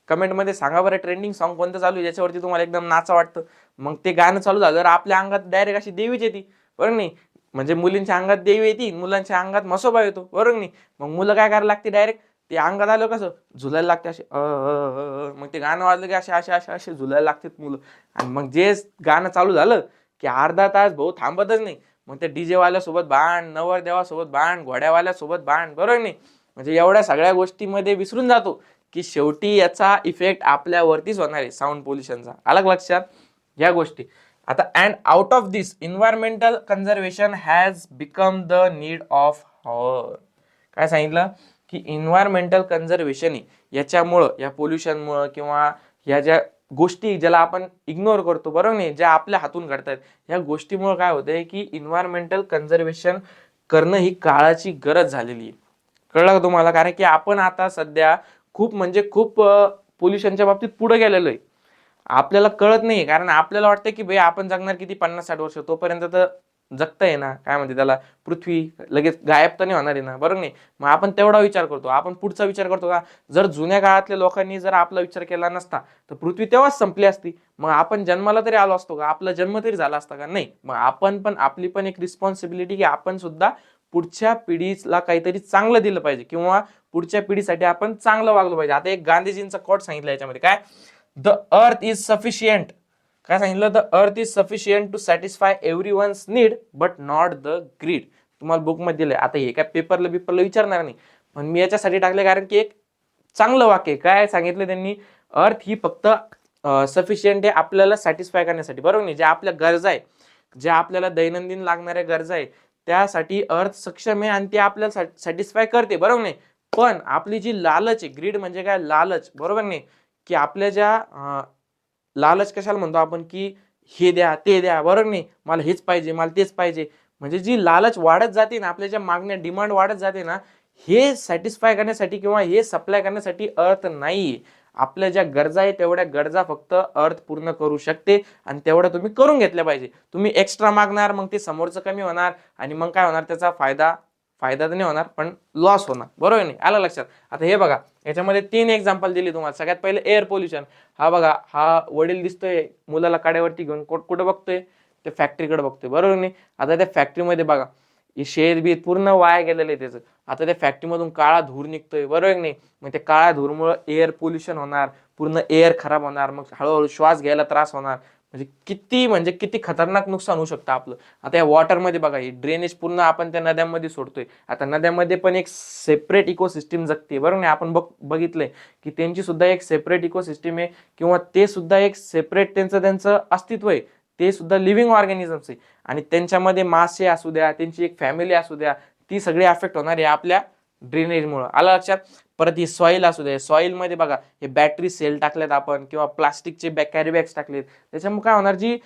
कमेंटमध्ये सांगा बरं, ट्रेंडिंग सॉन्ग कोणतं चालू आहे ज्याच्यावरती तुम्हाला एकदम नाचा वाटतं. मग ते गाणं चालू झालं तर आपल्या अंगात डायरेक्ट अशी देवीच येते, बरोबर नाही. म्हणजे मुलींच्या अंगात देवी येते, मुलांच्या अंगात मसोबा येतो, बरोबर नाही. मग मुलं काय करायला लागते, डायरेक्ट ते अंगात आलं कसं झुलायला लागते असे, मग ते गाणं वाजलं की असे असे असे असे झुलायला लागतात मुलं. आणि मग जे गाणं चालू झालं की अर्धा तास भाऊ थांबतच नाही. मग ते डीजे वाल्यासोबत भांड, नवरदेवासोबत भांड, घोड्यावाल्यासोबत भांड, बरोबर नाही. म्हणजे एवढ्या सगळ्या गोष्टीमध्ये विसरून जातो की शेवटी याचा इफेक्ट आपल्यावरतीच होणार आहे, साऊंड पोल्युशनचा. अलग लक्षात या गोष्टी. आता and out of this environmental conservation has become the need of hour. काय सांगितलं की इन्व्हायरमेंटल कन्झर्वेशन याच्यामुळं, या पोल्युशनमुळं किंवा या ज्या गोष्टी ज्याला आपण इग्नोर करतो, बरोबर नाही, ज्या आपल्या हातून घडतात, या गोष्टीमुळे काय होतंय की इन्व्हायरमेंटल कन्झर्वेशन करणं ही काळाची गरज झालेली आहे. कळलं का तुम्हाला. कारण की आपण आता सध्या खूप म्हणजे खूप पोल्युशनच्या बाबतीत पुढे गेलेलो आहे. आपल्याला कळत नाही, कारण आपल्याला वाटतं की भाई आपण जगणार किती 50-60 वर्ष, तोपर्यंत तर जगता ना, काय म्हणते त्याला, पृथ्वी लगेच गायब तर नाही होणार आहे ना, बरोबर नाही. मग आपण तेवढा विचार करतो, आपण पुढचा विचार करतो का. जर जुन्या काळातल्या लोकांनी जर आपला विचार केला नसता तर पृथ्वी तेव्हाच संपली असती. मग आपण जन्माला तरी आलो असतो का, आपला जन्म तरी झाला असता का, नाही. मग आपण पण, आपली पण एक रिस्पॉन्सिबिलिटी की आपण सुद्धा पुढच्या पिढीला काहीतरी चांगलं दिलं पाहिजे किंवा पुढच्या पिढीसाठी आपण चांगलं वागलं पाहिजे. आता एक गांधीजींचा कोट सांगितलं याच्यामध्ये, काय, द अर्थ इज सफिशियंट. काय सांगितलं, the earth is sufficient to satisfy everyone's need but not the greed. तुम्हाला बुक मध्ये दिलंय. आता हे काय पेपरला विचारणार नाही, पण मी याच्यासाठी टाकले कारण की एक चांगलं वाक्य. काय सांगितलं त्यांनी, अर्थ ही फक्त सफिशियंट आहे आपल्याला सॅटिस्फाय करण्यासाठी, बरोबर नाही. ज्या आपल्या गरजा आहे, ज्या आपल्याला दैनंदिन लागणाऱ्या गरजा आहे, त्यासाठी अर्थ सक्षम आहे आणि ते आपल्याला सॅटिस्फाय करते, बरोबर नाही. पण आपली जी लालच आहे, ग्रीड म्हणजे काय, लालच, बरोबर नाही, की आपल्या ज्या लालच कशाला म्हणतो आपण, की हे द्या ते द्या, बरोबर नाही, मला हेच पाहिजे, मला तेच पाहिजे. म्हणजे जी लालच वाढत जाते ना, आपल्या ज्या मागण्या डिमांड वाढत जाते ना, हे सॅटिस्फाय करण्यासाठी किंवा हे सप्लाय करण्यासाठी अर्थ नाही. आपल्या ज्या गरजा आहे तेवढ्या गरजा फक्त अर्थ पूर्ण करू शकते आणि तेवढ्या तुम्ही करून घेतल्या पाहिजे. तुम्ही एक्स्ट्रा मागणार, मग ते समोरचं कमी होणार आणि मग काय होणार, त्याचा फायदा तर नाही होणार पण लॉस होणार, बरोबर नाही. आलं लक्षात. आता हे बघा, याच्यामध्ये 3 एक्झाम्पल दिली तुम्हाला. सगळ्यात पहिले एअर पोल्युशन. हा बघा, हा वडील दिसतोय मुलाला काड्यावरती घेऊन कुठं बघतोय, ते फॅक्टरीकडे बघतोय, बरोबर नाही. आता त्या फॅक्टरीमध्ये बघा, हे शेर बीत पूर्ण वाया गेलेलं आहे त्याचं. आता त्या फॅक्टरीमधून काळा धूर निघतोय, बरोबर नाही. मग त्या काळ्या धूरमुळे एअर पोल्युशन होणार, पूर्ण एअर खराब होणार, मग हळूहळू श्वास घ्यायला त्रास होणार. म्हणजे किती खतरनाक नुकसान होऊ शकतं आपलं. आता या वॉटरमध्ये बघा, ही ड्रेनेज पूर्ण आपण त्या नद्यांमध्ये सोडतोय. आता नद्यांमध्ये पण एक सेपरेट इकोसिस्टीम जगते, बरोबर नाही. आपण बघितलंय की त्यांची सुद्धा एक सेपरेट इकोसिस्टीम आहे किंवा ते सुद्धा एक सेपरेट त्यांचं अस्तित्व आहे. ते सुद्धा लिव्हिंग ऑर्गॅनिझम्स आहे आणि त्यांच्यामध्ये मासे असू द्या, त्यांची एक फॅमिली असू द्या, ती सगळी अफेक्ट होणार आहे आपल्या ड्रेनेजमुळे. आलं लक्षात. परत ही सॉईल असू दे, सॉईलमध्ये बघा हे बॅटरी सेल टाकलेत आपण किंवा प्लास्टिकचे कॅरी बॅग्स टाकलेत, त्याच्यामुळे काय होणार, जी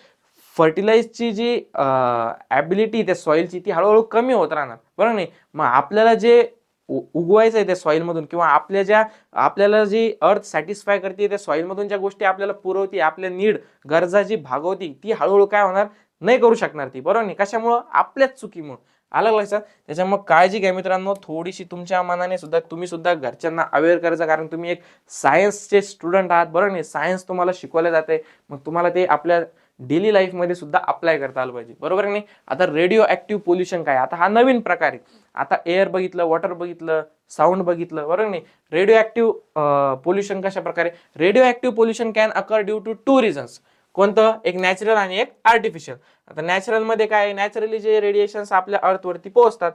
फर्टिलाइजची जी ॲबिलिटी त्या सॉईलची ती हळूहळू कमी होत राहणार, बरोबर नाही. मग आपल्याला जे उगवायचं आहे त्या सॉईलमधून किंवा आपल्याला जी अर्थ सॅटिस्फाय करते त्या सॉईलमधून ज्या गोष्टी आपल्याला पुरवते, आपल्या नीड गरजा जी भागवती, ती हळूहळू काय होणार, नाही करू शकणार ती, बरोबर नाही. कशामुळं, आपल्याच चुकीमुळं. आलं लक्षात. त्याच्यामुळे काळजी घ्या मित्रांनो, थोडीशी तुमच्या मनाने सुद्धा तुम्ही सुद्धा घरच्यांना अवेअर करायचा, कारण तुम्ही एक सायन्सचे स्टुडंट आहात, बरोबर नाही. सायन्स तुम्हाला शिकवलं जाते, मग तुम्हाला ते आपल्या डेली लाईफमध्ये सुद्धा अप्लाय करता आलं पाहिजे, बरोबर नाही. आता रेडिओ ऍक्टिव्ह पोल्युशन काय, आता हा नवीन प्रकार आहे. आता एअर बघितलं, वॉटर बघितलं, साऊंड बघितलं, बरोबर नाही. रेडिओ ऍक्टिव्ह पोल्युशन कशा प्रकारे, radio active pollution can occur due to two reasons. कोणतं, एक नॅचरल आणि एक आर्टिफिशियल. आता नॅचरल मध्ये काय, नॅचरली जे रेडिएशन्स आपल्या अर्थवरती पोहोचतात.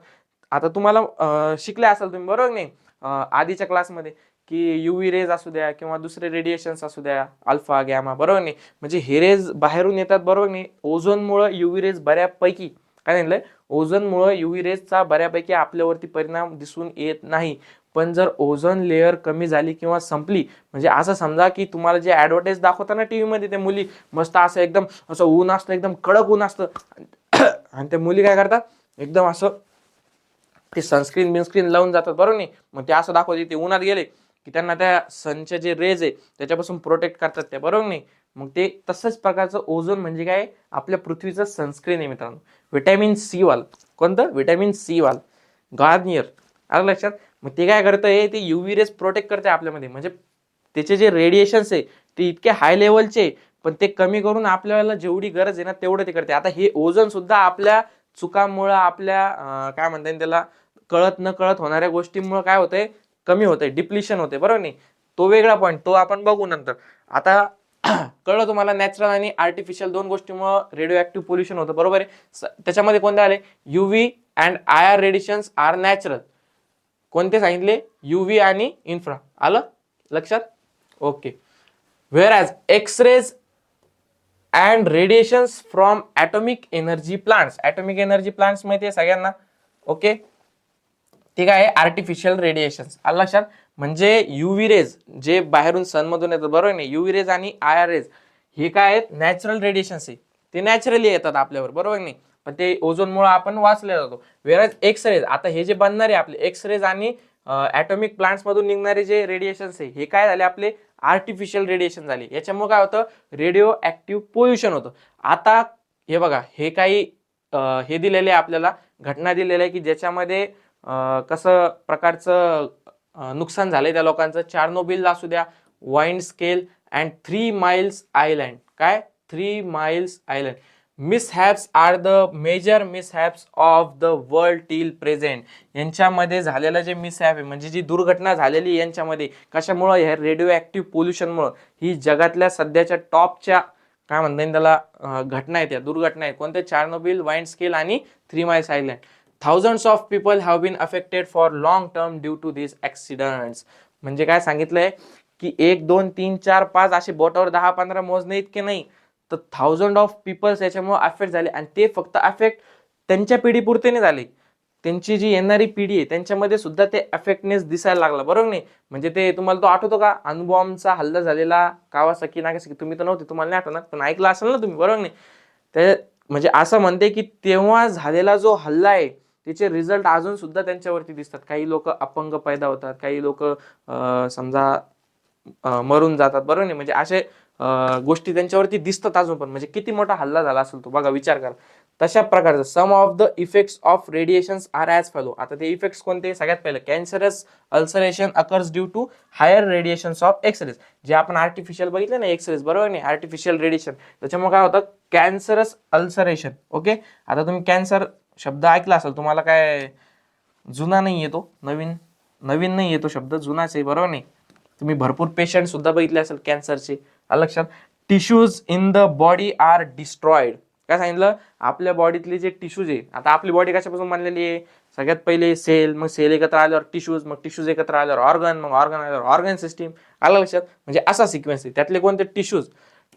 आता तुम्हाला शिकले असाल तुम्ही, बरोबर नाही, आधीच्या क्लासमध्ये, की युव्ही रेज असू द्या किंवा दुसरे रेडिएशन्स असू द्या, अल्फा गॅमा, बरोबर नाही, म्हणजे हे रेज बाहेरून येतात, बरोबर नाही. ओझोनमुळे युव्ही रेज बऱ्यापैकी, काय म्हणलंय, ओझोनमुळे युव्ही रेजचा बऱ्यापैकी आपल्यावरती परिणाम दिसून येत नाही. पण जर ओझोन लेअर कमी झाली किंवा संपली, म्हणजे असं समजा की तुम्हाला जे ऍडव्हर्टाईज दाखवतात ना टीव्ही मध्ये, ते मुली मस्त असं एकदम असं ऊन असतं, एकदम कडक ऊन असतं, आणि त्या मुली काय करतात, एकदम असं ते सनस्क्रीन लावून जातात, बरोबर नाही. मग ते असं दाखवते ते उन्हात गेले की त्यांना त्या सनचे जे रेज आहे त्याच्यापासून प्रोटेक्ट करतात त्या, बरोबर नाही. मग ते तसंच प्रकारचं ओझोन म्हणजे काय, आपल्या पृथ्वीचं सनस्क्रीन आहे मित्रांनो. व्हिटॅमिन सी वाल, कोणतं, व्हिटॅमिन सी वाल, गार्नियर. आलं लक्षात. मग ते काय करतंय, ते युव्ही रेज प्रोटेक्ट करते आपल्यामध्ये, म्हणजे त्याचे जे रेडिएशन्स आहे ते इतके हाय लेवलचे, पण ते कमी करून आपल्याला जेवढी गरज आहे ना तेवढं ते करते. आता हे ओझोन सुद्धा आपल्या चुकांमुळे, आपल्या काय म्हणता येईल त्याला, कळत न कळत होणाऱ्या गोष्टींमुळे काय होतंय, कमी होतंय, डिप्लिशन होते, बरोबर नाही. तो वेगळा पॉईंट, तो आपण बघू नंतर. आता कळलं तुम्हाला, नॅचरल आणि आर्टिफिशियल दोन गोष्टीमुळे रेडिओ ऍक्टिव्ह पोल्युशन होतं, बरोबर आहे. त्याच्यामध्ये कोणते आले, UV and IR radiations are natural. कोणते सांगितले, युव्ही आणि इन्फ्रा. आलं लक्षात, okay. Whereas X rays and radiations from atomic energy plants. Atomic energy plants माहिती आहे सगळ्यांना, ओके. ते काय आहे, आर्टिफिशियल रेडिएशन्स. आलं लक्षात. म्हणजे युव्ही रेज जे बाहेरून सन मधून येतात, बरोबर नाही, युव्ही रेज आणि आयआर रेज हे काय आहेत, नॅचरल रेडिएशन्स आहे, ते नॅचरली येतात आपल्यावर, बरोबर नाही. पण ते ओझोनमुळे आपण वाचले जातो. वेअरएज एक्स रेज, आता हे जे बनणारे आपले एक्स रेज आणि ॲटॉमिक प्लांट्स मधून निघणारे जे रेडिएशन्स आहे, हे काय झाले, आपले आर्टिफिशियल रेडिएशन झाले. याच्यामुळे काय होतं, रेडिओ ऍक्टिव्ह पोल्युशन होतं. आता हे बघा, हे काही हे दिलेले आपल्याला घटना दिलेल्या आहे की ज्याच्यामध्ये कसं प्रकारचं नुकसान झालंय त्या लोकांचं. चार्नोबिल असू द्या, Windscale and 3 miles island. काय, 3 miles island. Mishaps are the major mishaps of the world till present. यांच्यामध्ये झालेलं जे मिसहॅप आहे, म्हणजे जी दुर्घटना झालेली यांच्यामध्ये, कशामुळं, ह्या रेडिओ ऍक्टिव्ह पोल्युशनमुळं, ही जगातल्या सध्याच्या टॉपच्या काय म्हणता येईल त्याला घटना आहेत, त्या दुर्घटना आहेत. कोणते, चार्नोबिल, वाईन स्केल आणि 3 miles island. Thousands of people have been affected for long term due to these accidents. म्हणजे काय सांगितलंय की 1 2 3 4 5 असे बोटावर 10-15 मोजणे इतके नाही, तर 1000 ऑफ पीपल्स याच्यामुळे अफेक्ट झाले. आणि ते फक्त अफेक्ट त्यांच्या पिढीपुरते नाही झाले, त्यांची जी येणारी पिढी आहे त्यांच्यामध्ये सुद्धा ते अफेक्टनेस दिसायला लागला, बरोबर नाही. म्हणजे ते तुम्हाला तो आठवतो का, अणुबॉम्बचा हल्ला झालेला, कावासाकी नागासाकी, तुम्ही तर नव्हते, तुम्हाला नाही आठवणार, पण ऐकलं असेल ना तुम्ही, बरोबर नाही. ते म्हणजे असं म्हणते की तेव्हा झालेला जो हल्ला आहे त्याचे रिझल्ट अजून सुद्धा त्यांच्यावरती दिसतात. काही लोक अपंग पैदा होतात, काही लोक समजा मरून जातात, बरोबर नाही. म्हणजे असे गोष्टी त्यांच्यावरती दिसतात अजून पण. म्हणजे किती मोठा हल्ला झाला असेल तो, बघा विचार करा. तशा प्रकारचं some of the effects of radiations are as follow. आता ते इफेक्ट्स कोणते, सगळ्यात पहिलं cancerous ulceration occurs due to higher radiations of x-rays. जे आपण आर्टिफिशियल बघितलं ना एक्सरेज, बरोबर नाही, आर्टिफिशियल रेडिएशन, त्याच्यामुळे काय होतं, कॅन्सरस अल्सरेशन. ओके. आता तुम्ही कॅन्सर शब्द ऐकला असेल, तुम्हाला काय जुना नाही येतो, नवीन नवीन नाही येतो शब्द, जुनाच आहे, बरोबर नाही. तुम्ही भरपूर पेशंट सुद्धा बघितले असेल कॅन्सरचे. लक्षात. Tissues in the body are destroyed. काय सांगितलं, आपल्या बॉडीतले जे टिश्यूज आहे, आता आपली बॉडी कशापासून बनलेली आहे, सगळ्यात पहिले सेल, मग सेल एकत्र आल्यावर टिश्यूज, मग टिश्यूज एकत्र आल्यावर ऑर्गन, मग ऑर्गन आल्यावर ऑर्गन सिस्टीम. आलं लक्षात. म्हणजे असा सिक्वेन्स आहे. त्यातले कोणते, टिश्यूज.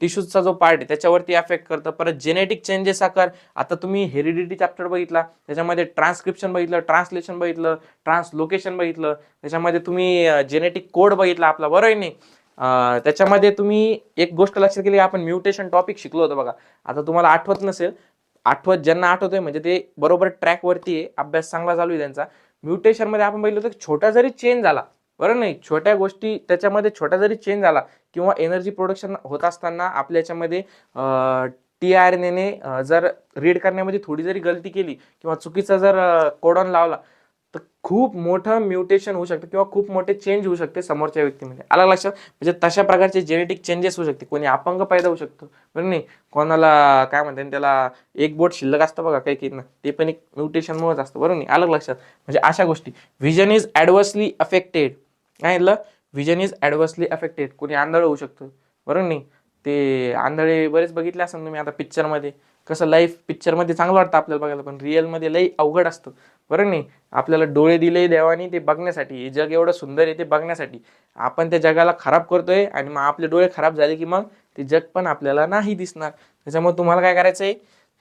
टिश्यूजचा जो पार्ट आहे त्याच्यावरती अफेक्ट करतं. परत जेनेटिक चेंजेस आकार, आता तुम्ही हेरिडिटी चॅप्टर बघितला, त्याच्यामध्ये ट्रान्सक्रिप्शन बघितलं, ट्रान्सलेशन बघितलं, ट्रान्सलोकेशन बघितलं, त्याच्यामध्ये तुम्ही जेनेटिक कोड बघितला आपला, बरोबर आहे नाही. त्याच्यामध्ये तुम्ही एक गोष्ट लक्षात केली, आपण म्युटेशन टॉपिक शिकलो होतो बघा. आता तुम्हाला आठवत नसेल, ज्यांना आठवतंय म्हणजे ते बरोबर ट्रॅक वरती आहे, अभ्यास चांगला चालू आहे त्यांचा. म्युटेशन मध्ये आपण बघितलं होतं, छोटा जरी चेंज झाला, बरोबर नाही, छोट्या गोष्टी त्याच्यामध्ये छोटा जरी चेंज झाला किंवा एनर्जी प्रोडक्शन होत असताना आपल्या याच्यामध्ये TRNA ने जर रीड करण्यामध्ये थोडी जरी गलती केली किंवा चुकीचा जर कोडॉन लावला, तर खूप मोठं म्युटेशन होऊ शकतं किंवा खूप मोठे चेंज होऊ शकते समोरच्या व्यक्तीमध्ये. अलग लक्षात, म्हणजे तशा प्रकारचे जेनेटिक चेंजेस होऊ शकते. कोणी अपंग पैदा होऊ शकतो, बरं नाही, कोणाला काय म्हणतात त्याला एक बोट शिल्लक असतं बघा काही ना, ते पण एक म्युटेशन मुळेच असतं, बरोबर नाही. अलग लक्षात, म्हणजे अशा गोष्टी. व्हिजन इज ॲडव्हर्सली अफेक्टेड, काय व्हिजन इज ॲडव्हर्सली अफेक्टेड, कोणी आंधळ होऊ शकतं, बरोबर नाही. ते आंधळे बरेच बघितले असेल तुम्ही आता पिक्चरमध्ये. कसं लाईफ पिक्चरमध्ये चांगलं वाटतं आपल्याला बघायला, पण रिअलमध्ये लई अवघड असतं, बरं नाही. आपल्याला डोळे दिले देवानी ते बघण्यासाठी, हे जग एवढं सुंदर आहे ते बघण्यासाठी. आपण त्या जगाला खराब करतोय आणि मग आपले डोळे खराब झाले की मग ते जग पण आपल्याला नाही दिसणार. त्याच्यामुळे तुम्हाला काय करायचं आहे,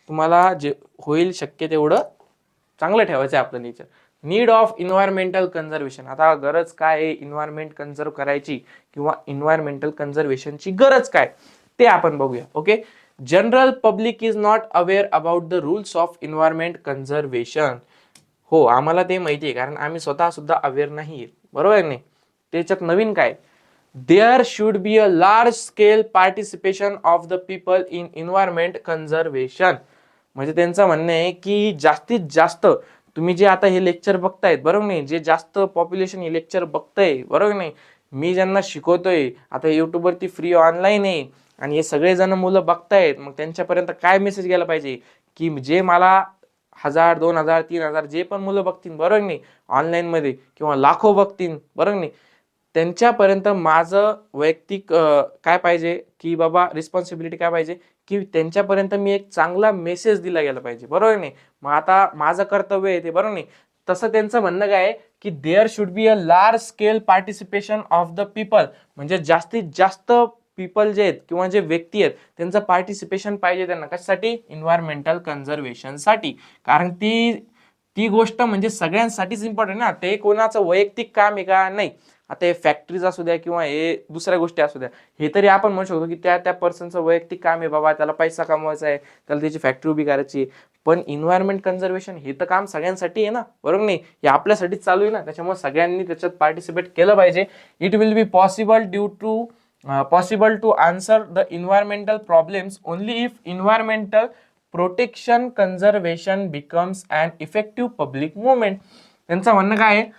तुम्हाला जे होईल शक्य तेवढं चांगलं ठेवायचं आहे आपलं nature. Need of environmental conservation, आता गरज काय आहे इन्व्हायरमेंट कन्झर्व करायची किंवा इन्व्हायरमेंटल कन्झर्वेशनची गरज काय ते आपण बघूया. Okay, general public is not aware about the rules of environment conservation. हो, आम्हाला ते माहिती आहे, कारण आम्ही स्वतः सुद्धा अवेअर नाही, बरोबर आहे नाही. त्याच्यात नवीन काय, there should be a large scale participation of the people in environment conservation. म्हणजे त्यांचं म्हणणं आहे की जास्तीत जास्त तुम्ही जे आता हे लेक्चर बघतायत, बरोबर नाही, जे जास्त पॉप्युलेशन हे लेक्चर बघतंय, बरोबर नाही, मी ज्यांना शिकवतोय आता युट्यूबवरती फ्री ऑनलाईन आहे आणि हे सगळेजण मुलं बघतायत, मग त्यांच्यापर्यंत काय मेसेज गेला पाहिजे की जे मला 1000, 2000, 3000 जे पण मुलं बघतील, बरोबर नाही, ऑनलाईनमध्ये किंवा लाखो बघतील, बरोबर नाही, त्यांच्यापर्यंत माझं वैयक्तिक काय पाहिजे की बाबा रिस्पॉन्सिबिलिटी काय पाहिजे की त्यांच्यापर्यंत मी एक चांगला मेसेज दिला गेला पाहिजे, बरोबर नाही. मग आता माझं कर्तव्य आहे ते, बरोबर नाही. तसं त्यांचं म्हणणं काय आहे की there should be a large scale participation of the people, म्हणजे जास्तीत जास्त पीपल जे आहेत किंवा जे व्यक्ती आहेत त्यांचं पार्टिसिपेशन पाहिजे त्यांना, कशासाठी, इन्व्हायरमेंटल कन्झर्वेशनसाठी. कारण ती ती गोष्ट म्हणजे सगळ्यांसाठीच इम्पॉर्टंट ना, ते कोणाचं वैयक्तिक काम आहे का नाही. आता हे फॅक्टरीज असू द्या किंवा हे दुसऱ्या गोष्टी असू द्या, हे तरी आपण म्हणू शकतो की त्या त्या पर्सनचं वैयक्तिक काम आहे बाबा, त्याला पैसा कमवायचा आहे, त्याला त्याची फॅक्टरी उभी करायची आहे. पण इन्व्हायरमेंट कन्झर्वेशन हे तर काम सगळ्यांसाठी आहे ना, बरोबर नाही, हे आपल्यासाठीच चालू आहे ना, त्याच्यामुळे सगळ्यांनी त्याच्यात पार्टिसिपेट केलं पाहिजे. It will be possible to answer the environmental problems only if environmental protection conservation becomes an effective public movement. त्यांचं म्हणणं काय आहे,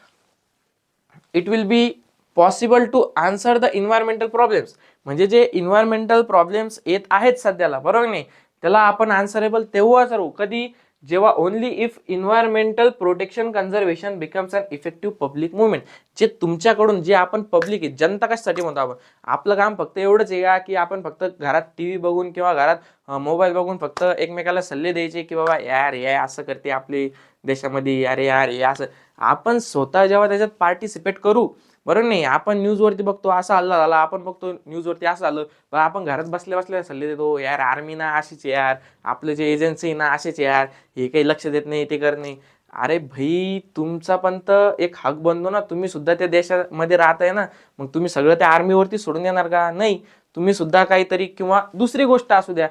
it will be possible to answer the environmental problems, म्हणजे जे इन्व्हायरमेंटल प्रॉब्लेम्स येत आहेत सध्याला, बरोबर नाही, त्याला आपण आन्सरेबल तेव्हाच राहू कधी, जेव्हा only if environmental protection conservation becomes an effective public movement. जे तुमच्याकडून, जे आपण पब्लिक आहे, जनता कशासाठी म्हणतो आपण, आपलं काम फक्त एवढंच आहे का की आपण फक्त घरात टीव्ही बघून किंवा घरात मोबाईल बघून फक्त एकमेकाला सल्ले द्यायचे की बाबा यार हे असं करते आपली देशामध्ये, अरे यार हे असं. आपण स्वतः जेव्हा त्याच्यात पार्टिसिपेट करू, बरोबर नाही, आपण न्यूजवरती बघतो असं हल्ला झाला, आपण बघतो न्यूजवरती असं झालं, आपण घरात बसल्या बसल्या सल्ले देतो, यार आर्मी ना अशीच यार, आपलं जे एजन्सी ना असेच यार, हे काही लक्ष देत नाही, ते करत नाही. अरे भाई, तुमचा पण तर एक हक बनतो ना, तुम्ही सुद्धा त्या देशामध्ये राहताय ना, मग तुम्ही सगळं त्या आर्मीवरती सोडून देणार का, नाही. तुम्ही सुद्धा काहीतरी, किंवा दुसरी गोष्ट असू द्या,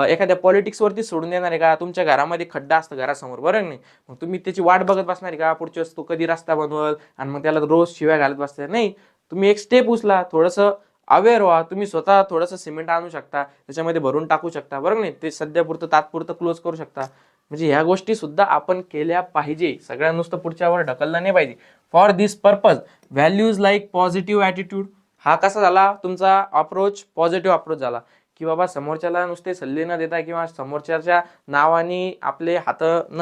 एखाद्या पॉलिटिक्स वरती सोडून देणार आहे का, तुमच्या घरामध्ये खड्डा असतं घरासमोर, बरं नाही, मग तुम्ही त्याची वाट बघत बसणार आहे का, पुढच्या वेळेस तो कधी रस्ता बनवल आणि मग त्याला रोज शिव्या घालत बसतात, नाही. तुम्ही एक स्टेप उचला, थोडंसं अवेअर व्हा, तुम्ही स्वतः थोडंसं सिमेंट आणू शकता, त्याच्यामध्ये भरून टाकू शकता, बरोबर नाही, ते सध्या पुरतं तात्पुरतं क्लोज करू शकता. म्हणजे ह्या गोष्टी सुद्धा आपण केल्या पाहिजे, सगळ्या नुसतं पुढच्यावर ढकललं नाही पाहिजे. For this purpose values like positive attitude, हा कसा झाला तुमचा अप्रोच, पॉझिटिव्ह अप्रोच झाला, की बाबा समोरच्याला नुसते सल्ले न देता किंवा समोरच्याच्या नावाने आपले हात न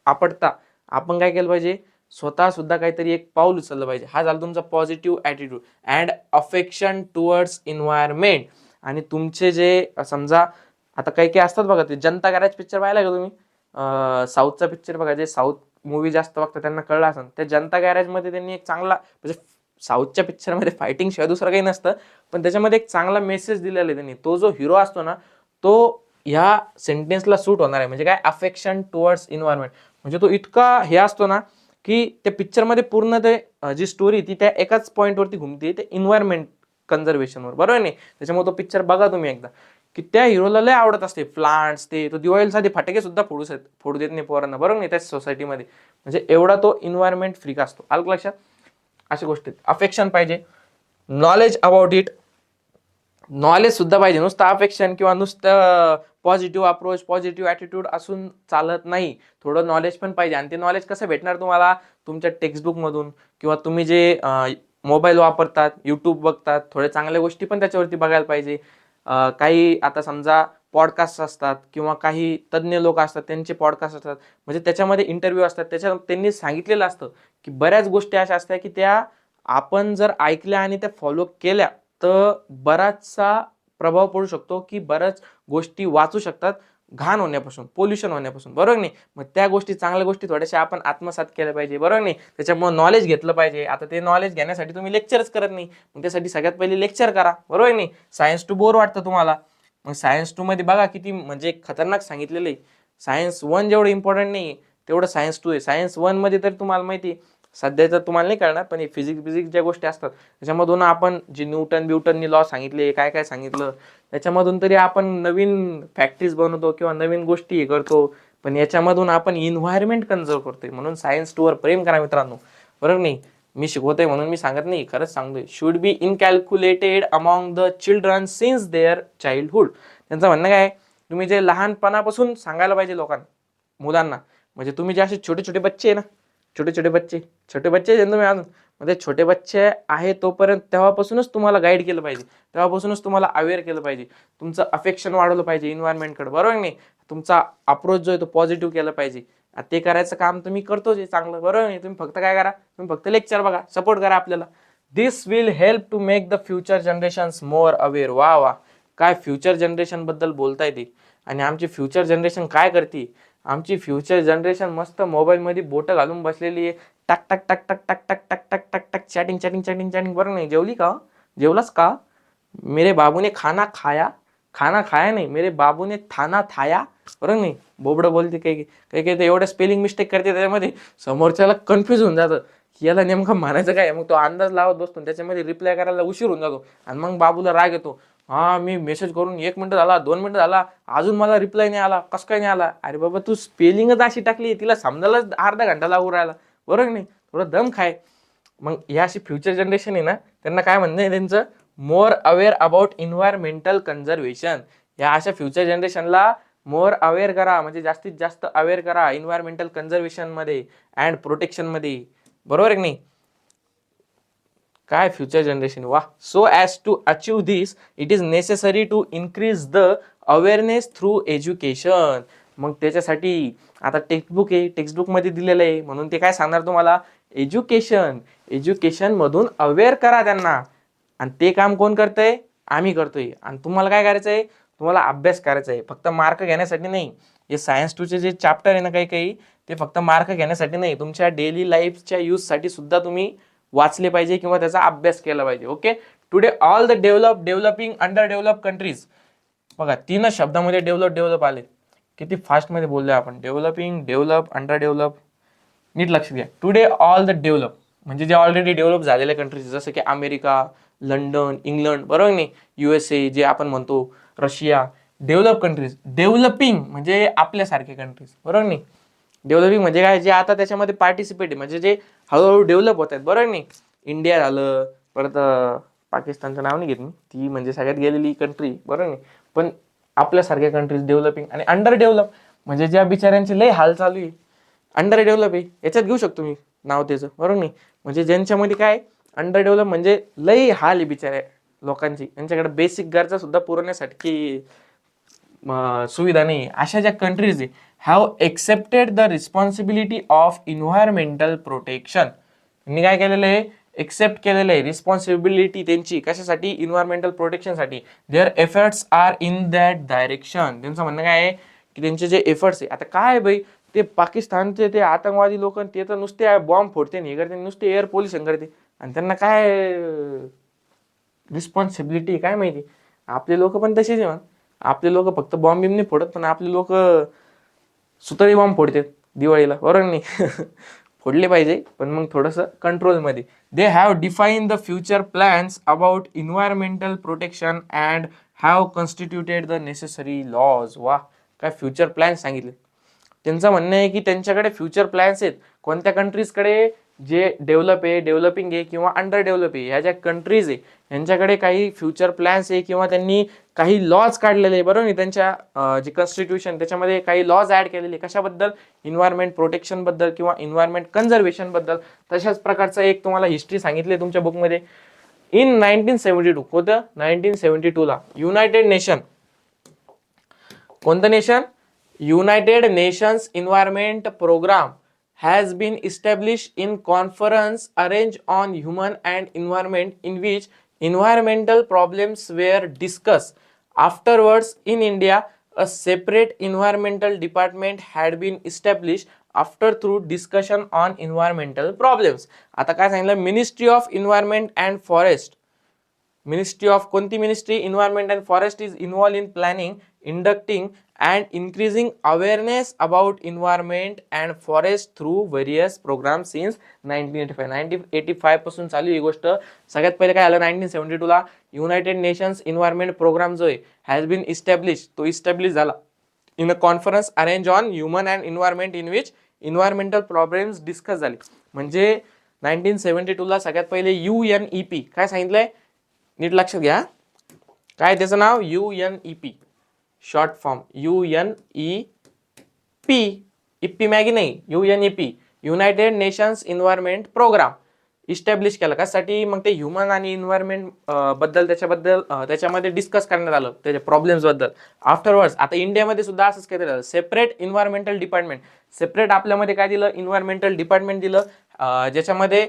आपटता आपण काय केलं पाहिजे, स्वतः सुद्धा काहीतरी एक पाऊल उचललं पाहिजे. हा झाला तुमचा positive attitude and affection towards environment. आणि तुमचे जे समजा आता काही काही असतात बघा, ते जनता गॅरेज पिक्चर पाहिला का तुम्ही, साऊथचा पिक्चर बघा, जे साऊथ मूवी जास्त बघतात त्यांना कळलं असेल, त्या जनता गॅरेजमध्ये त्यांनी एक चांगला म्हणजे साऊथच्या पिक्चरमध्ये फायटिंग शिवाय दुसरं काही नसतं, पण त्याच्यामध्ये एक चांगला मेसेज दिलेला आहे त्यांनी. तो जो हिरो असतो ना, तो ह्या सेंटेन्सला सूट होणार आहे. म्हणजे काय, अफेक्शन टुवर्ड्स इन्व्हायरमेंट. म्हणजे तो इतका हे असतो ना, की त्या पिक्चरमध्ये पूर्ण ते जी स्टोरी ती त्या एकाच पॉईंटवरती घुमते, ते इन्व्हायरमेंट कन्झर्वेशनवर, बरोबर नाही. त्याच्यामुळे तो पिक्चर बघा तुम्ही एकदा, की त्या हिरोला लय आवडत असते प्लांट्स, ते तो दिवाळीला साधे फटाके सुद्धा फोडू देत नाही पोरांना, बरोबर नाही, त्या सोसायटीमध्ये. म्हणजे एवढा तो इन्व्हायरमेंट फ्रीक असतो. आलं लक्षात? अशा गोष्टी. अफेक्शन पाहिजे, नॉलेज अबाउट इट, नॉलेज सुद्धा पाहिजे. नुसतं अफेक्शन किंवा नुसतं पॉझिटिव्ह अप्रोच, पॉझिटिव्ह ॲटिट्यूड असून चालत नाही. थोडं नॉलेज पण पाहिजे. आणि ते नॉलेज कसं भेटणार तुम्हाला? तुमच्या टेक्स्टबुकमधून, किंवा तुम्ही जे मोबाईल वापरतात, यूट्यूब बघतात, थोड्या चांगल्या गोष्टी पण त्याच्यावरती बघायला पाहिजे. काही आता समजा पॉडकास्ट असतात, किंवा काही तज्ज्ञ लोक असतात, त्यांचे पॉडकास्ट असतात. म्हणजे त्याच्यामध्ये इंटरव्ह्यू असतात, त्यांनी सांगितलेलं असतं की बऱ्याच गोष्टी अशा असतात की त्या आपण जर ऐकल्या आणि त्या फॉलो केल्या तर बराचसा प्रभाव पडू शकतो, की बऱ्याच गोष्टी वाचू शकतात घाण होण्यापासून, पोल्युशन होण्यापासून, बरोबर नाही. मग त्या गोष्टी, चांगल्या गोष्टी थोड्याशा आपण आत्मसात केल्या पाहिजे, बरोबर नाही. त्याच्यामुळे नॉलेज घेतलं पाहिजे. आता ते नॉलेज घेण्यासाठी तुम्ही लेक्चरच करत नाही, मग त्यासाठी सगळ्यात पहिले लेक्चर करा, बरोबर नाही. सायन्स टू बोर वाटतं तुम्हाला, मग सायन्स टू मध्ये बघा किती म्हणजे खतरनाक सांगितलेलं आहे. सायन्स 1 जेवढं इम्पॉर्टंट नाही तेवढं सायन्स 2 आहे. सायन्स 1 मध्ये तर तुम्हाला माहिती आहे, सध्या तर तुम्हाला नाही कळणार, पण फिजिक्स ज्या गोष्टी असतात त्याच्यामधून आपण जे न्यूटननी लॉ सांगितले, काय काय सांगितलं, त्याच्यामधून तरी आपण नवीन फॅक्टरीज बनवतो किंवा नवीन गोष्टी हे करतो. पण याच्यामधून आपण इन्व्हायरमेंट कन्झर्व करतोय. म्हणून सायन्स 2 वर प्रेम करा मित्रांनो, बरोबर नाही. मी शिकवतोय म्हणून मी सांगत नाही, खरंच सांगतोय. Should be incalculated among the children since their childhood. त्यांचं म्हणणं काय, तुम्ही जे लहानपणापासून सांगायला पाहिजे लोकांना, मुलांना. म्हणजे तुम्ही जे असे छोटे छोटे बच्चे आहे ना, छोटे बच्चे तुम्ही अजून, म्हणजे छोटे बच्चे आहे तोपर्यंत तेव्हापासूनच तुम्हाला गाईड केलं पाहिजे, तेव्हापासूनच तुम्हाला अवेअर केलं पाहिजे, तुमचं अफेक्शन वाढवलं पाहिजे इन्व्हायरमेंटकडे, बरोबर नाही. तुमचा अप्रोच जो आहे तो पॉझिटिव्ह केला पाहिजे. ते करायचं काम तुम्ही करतोच आहे चांगलं, बरोबर नाही. तुम्ही फक्त काय करा, तुम्ही फक्त लेक्चर बघा, सपोर्ट करा आपल्याला. This will help to make the future generations more aware. वा वा, काय फ्युचर जनरेशन बद्दल बोलताय ते. आणि आमची फ्युचर जनरेशन काय करते? आमची फ्युचर जनरेशन मस्त मोबाईलमध्ये बोटं घालून बसलेली आहे. टक टक टक टक टक टक टक टक टक टक चॅटिंग. बरं नाही, जेवली का? जेवलास का? मेरे बाबू ने खाना खाया. खाना खाया नाही, मेरे बाबू ने थाना थाया, बरं नाही. बोबडं बोलते काही काही, ते एवढं स्पेलिंग मिस्टेक करते त्याच्यामध्ये, समोरच्याला कन्फ्युज होऊन जातं की याला नेमकं म्हणायचं काय. मग तो अंदाज लावत बसतो, त्याच्यामध्ये रिप्लाय करायला उशीर होऊन जातो. आणि मग बाबूला राग येतो, हा मी मेसेज करून 1 मिनिट झाला, 2 मिनिट झाला, अजून मला रिप्लाय नाही आला, कसं काय नाही आला. अरे बाबा, तू स्पेलिंगच अशी टाकली, तिला समजायलाच अर्धा घंटा लागू राहिला, बरोबर नाही. थोडं दम खाय. मग या अशी फ्युचर जनरेशन आहे ना, त्यांना काय म्हणणं आहे त्यांचं, more aware about environmental conservation. या अशा फ्युचर जनरेशनला मोर अवेअर करा, म्हणजे जास्तीत जास्त अवेअर करा इन्व्हायरमेंटल कन्झर्वेशन मध्ये अँड प्रोटेक्शन मध्ये, बरोबर आहे की नाही. काय फ्युचर जनरेशन, वा. So as to achieve this it is necessary to increase the awareness through education. मग त्याच्यासाठी आता टेक्स्टबुक आहे, टेक्स्टबुकमध्ये दिलेलं आहे, म्हणून ते काय सांगणार तुम्हाला, एज्युकेशन मधून अवेअर करा त्यांना. आणि ते काम कोण करतंय? आम्ही करतोय. आणि तुम्हाला काय करायचंय? तुम्हाला अभ्यास करायचा आहे, फक्त मार्क घेण्यासाठी नाही. हे सायन्स 2चे जे चॅप्टर आहे ना काही काही, ते फक्त मार्क घेण्यासाठी नाही, तुमच्या डेली लाईफच्या यूजसाठी सुद्धा तुम्ही वाचले पाहिजे किंवा त्याचा अभ्यास केला पाहिजे. Okay. Today all the developing, under develop countries, बघा 3च शब्दामध्ये डेव्हलप आले. किती फास्टमध्ये बोललोय आपण. Developing, develop, under develop. नीट लक्ष द्या. टुडे ऑल द डेव्हलप म्हणजे जे ऑलरेडी डेव्हलप झालेल्या कंट्रीज, जसं की अमेरिका, लंडन, इंग्लंड, बरोबर नाही, USA जे आपण म्हणतो, रशिया, डेव्हलप कंट्रीज. डेव्हलपिंग म्हणजे आपल्यासारखे कंट्रीज, बरोबर नाही. डेव्हलपिंग म्हणजे काय, जे आता त्याच्यामध्ये पार्टिसिपेट आहे, म्हणजे जे हळूहळू डेव्हलप होत आहेत, बरोबर नाही. इंडिया झालं, परत पाकिस्तानचं नाव नाही घेत मी, ती म्हणजे सगळ्यात गेलेली कंट्री, बरोबर नाही. पण आपल्यासारख्या कंट्रीज डेव्हलपिंग. आणि अंडर डेव्हलप म्हणजे ज्या बिचाऱ्यांचे लय हाल चालू आहे, अंडर डेव्हलप आहे, याच्यात घेऊ शकतो मी नाव त्याचं, बरोबर नाही. म्हणजे ज्यांच्यामध्ये काय, अंडर डेव्हलप म्हणजे लई हाल आहे बिचाऱ्या लोकांची, त्यांच्याकडे बेसिक गरजा सुद्धा पुरवण्यासाठी सुविधा नाही. अशा ज्या कंट्रीज आहे, have accepted the responsibility of environmental protection. त्यांनी काय केलेलं आहे, एक्सेप्ट केलेलं आहे रिस्पॉन्सिबिलिटी त्यांची, कशासाठी, इन्व्हायरमेंटल प्रोटेक्शनसाठी. Their efforts are in that direction. त्यांचं म्हणणं काय आहे की त्यांचे जे एफर्ट्स आहे, आता काय भाई, ते पाकिस्तानचे ते आतंकवादी लोक, ते तर नुसते बॉम्ब फोडते, हे करते, नुसते एअर पोल्युशन करते, आणि त्यांना काय रिस्पॉन्सिबिलिटी काय माहिती. आपले लोक पण तसेच आहे. आपले लोक फक्त बॉम्ब बिम नाही फोडत, पण आपले लोक सुतळी बॉम्ब फोडतात दिवाळीला, बरोबर नाही. फोडले पाहिजे पण मग थोडंसं कंट्रोलमध्ये. They have define the future plans about environmental protection and have constituted the necessary laws. वा, काय फ्युचर प्लॅन सांगितले. त्यांचं म्हणणं आहे की त्यांच्याकडे फ्युचर प्लॅन्स आहेत. कोणत्या कंट्रीजकडे, जे डेव्हलप आहे, डेव्हलपिंग आहे किंवा अंडर डेव्हलप आहे, ह्या ज्या कंट्रीज आहे यांच्याकडे काही फ्युचर प्लॅन्स आहे किंवा त्यांनी काही लॉज काढलेले आहे, बरोबर नाही. त्यांच्या जे कॉन्स्टिट्यूशन त्याच्यामध्ये काही लॉज ऍड केलेले. कशाबद्दल? इन्व्हायरमेंट प्रोटेक्शन बद्दल किंवा इन्व्हायरमेंट कन्झर्वेशन बद्दल. तशाच प्रकारचं एक तुम्हाला हिस्ट्री सांगितली तुमच्या बुकमध्ये. इन 1972 होतं, 1972 ला युनायटेड नेशन, कोणतं nation? United Nations Environment Program has been established in conference arranged on human and environment in which environmental problems were discussed. Afterwards, in India, a separate environmental department had been established after through discussion on environmental problems. आता काय सांगितलं? Ministry of Environment and Forest. Ministry of कोणती ministry? Environment and Forest is involved in planning, inducting and increasing awareness about environment and forest through various programs since 1985. 1985 पासून चालू ही गोष्ट. सगळ्यात पहिले काय आलं? 1972 ला युनायटेड नेशन्स इन्व्हायरमेंट प्रोग्राम जो आहे हॅज बीन इस्टॅब्लिश, तो इस्टॅब्लिश झाला in a conference arrange on human and environment in which environmental problems discuss झाले. म्हणजे 1972 ला सगळ्यात पहिले UNEP काय सांगितलंय? नीट लक्षात घ्या. काय त्याचं नाव? UNEP, short form UNEP. इप्पी मॅगी नाही, UNEP, United nations environment Programme establish केला. कशासाठी? मग ते ह्युमन आणि इन्व्हायरमेंट बद्दल त्याच्यामध्ये डिस्कस करण्यात आलं, त्याच्या प्रॉब्लेम्स बद्दल. आफ्टरवर्ड्स, आता इंडियामध्ये सुद्धा असंच केलं झालं. सेपरेट इन्व्हायरमेंटल डिपार्टमेंट, सेपरेट आपल्यामध्ये काय दिलं? इन्व्हायरमेंटल डिपार्टमेंट दिलं, ज्याच्यामध्ये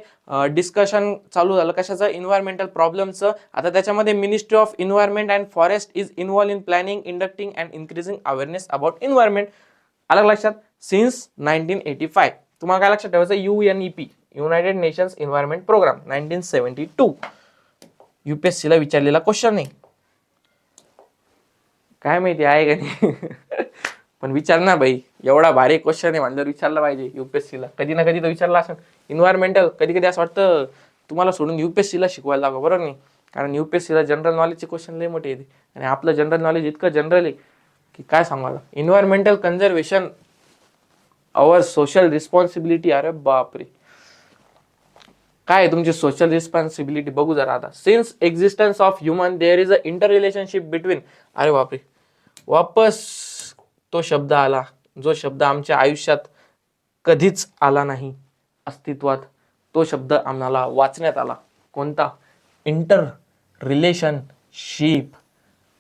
डिस्कशन चालू झालं. कशाचं? इन्व्हायरमेंटल प्रॉब्लेमचं. आता त्याच्यामध्ये ministry of environment and forest is involve in planning, inducting and increasing awareness about environment. अलग लक्षात. सिन्स 1985 तुम्हाला काय लक्षात ठेवायचं? UNEP, United nations environment programme, 1972. UPSC ला विचारलेला क्वेश्चन आहे. काय माहिती आहे का नाही? पण विचार ना भाई, एवढा भारी क्वेश्चन आहे म्हणल्यावर विचारला पाहिजे. UPSC ला कधी ना कधी तर विचारला असेल. इन्व्हायरमेंटल कधी कधी असं वाटतं तुम्हाला सोडून UPSC ला शिकवायला लागो, बरोबर नाही. कारण UPSC ला जनरल नॉलेजचे क्वेश्चन लय मोठे येते आणि आपलं जनरल नॉलेज इतकं जनरल आहे की काय सांगायला. Environmental conservation our social responsibility. अरे बापरे, काय तुमची सोशल रिस्पॉन्सिबिलिटी बघू जरा आता. Since existence of human there is a inter relationship between. अरे बापरे, वापस तो शब्द आला, जो शब्द आमच्या आयुष्यात कधीच आला नाही अस्तित्वात. तो शब्द आम्हाला वाचण्यात आला. कोणता? Inter relationship.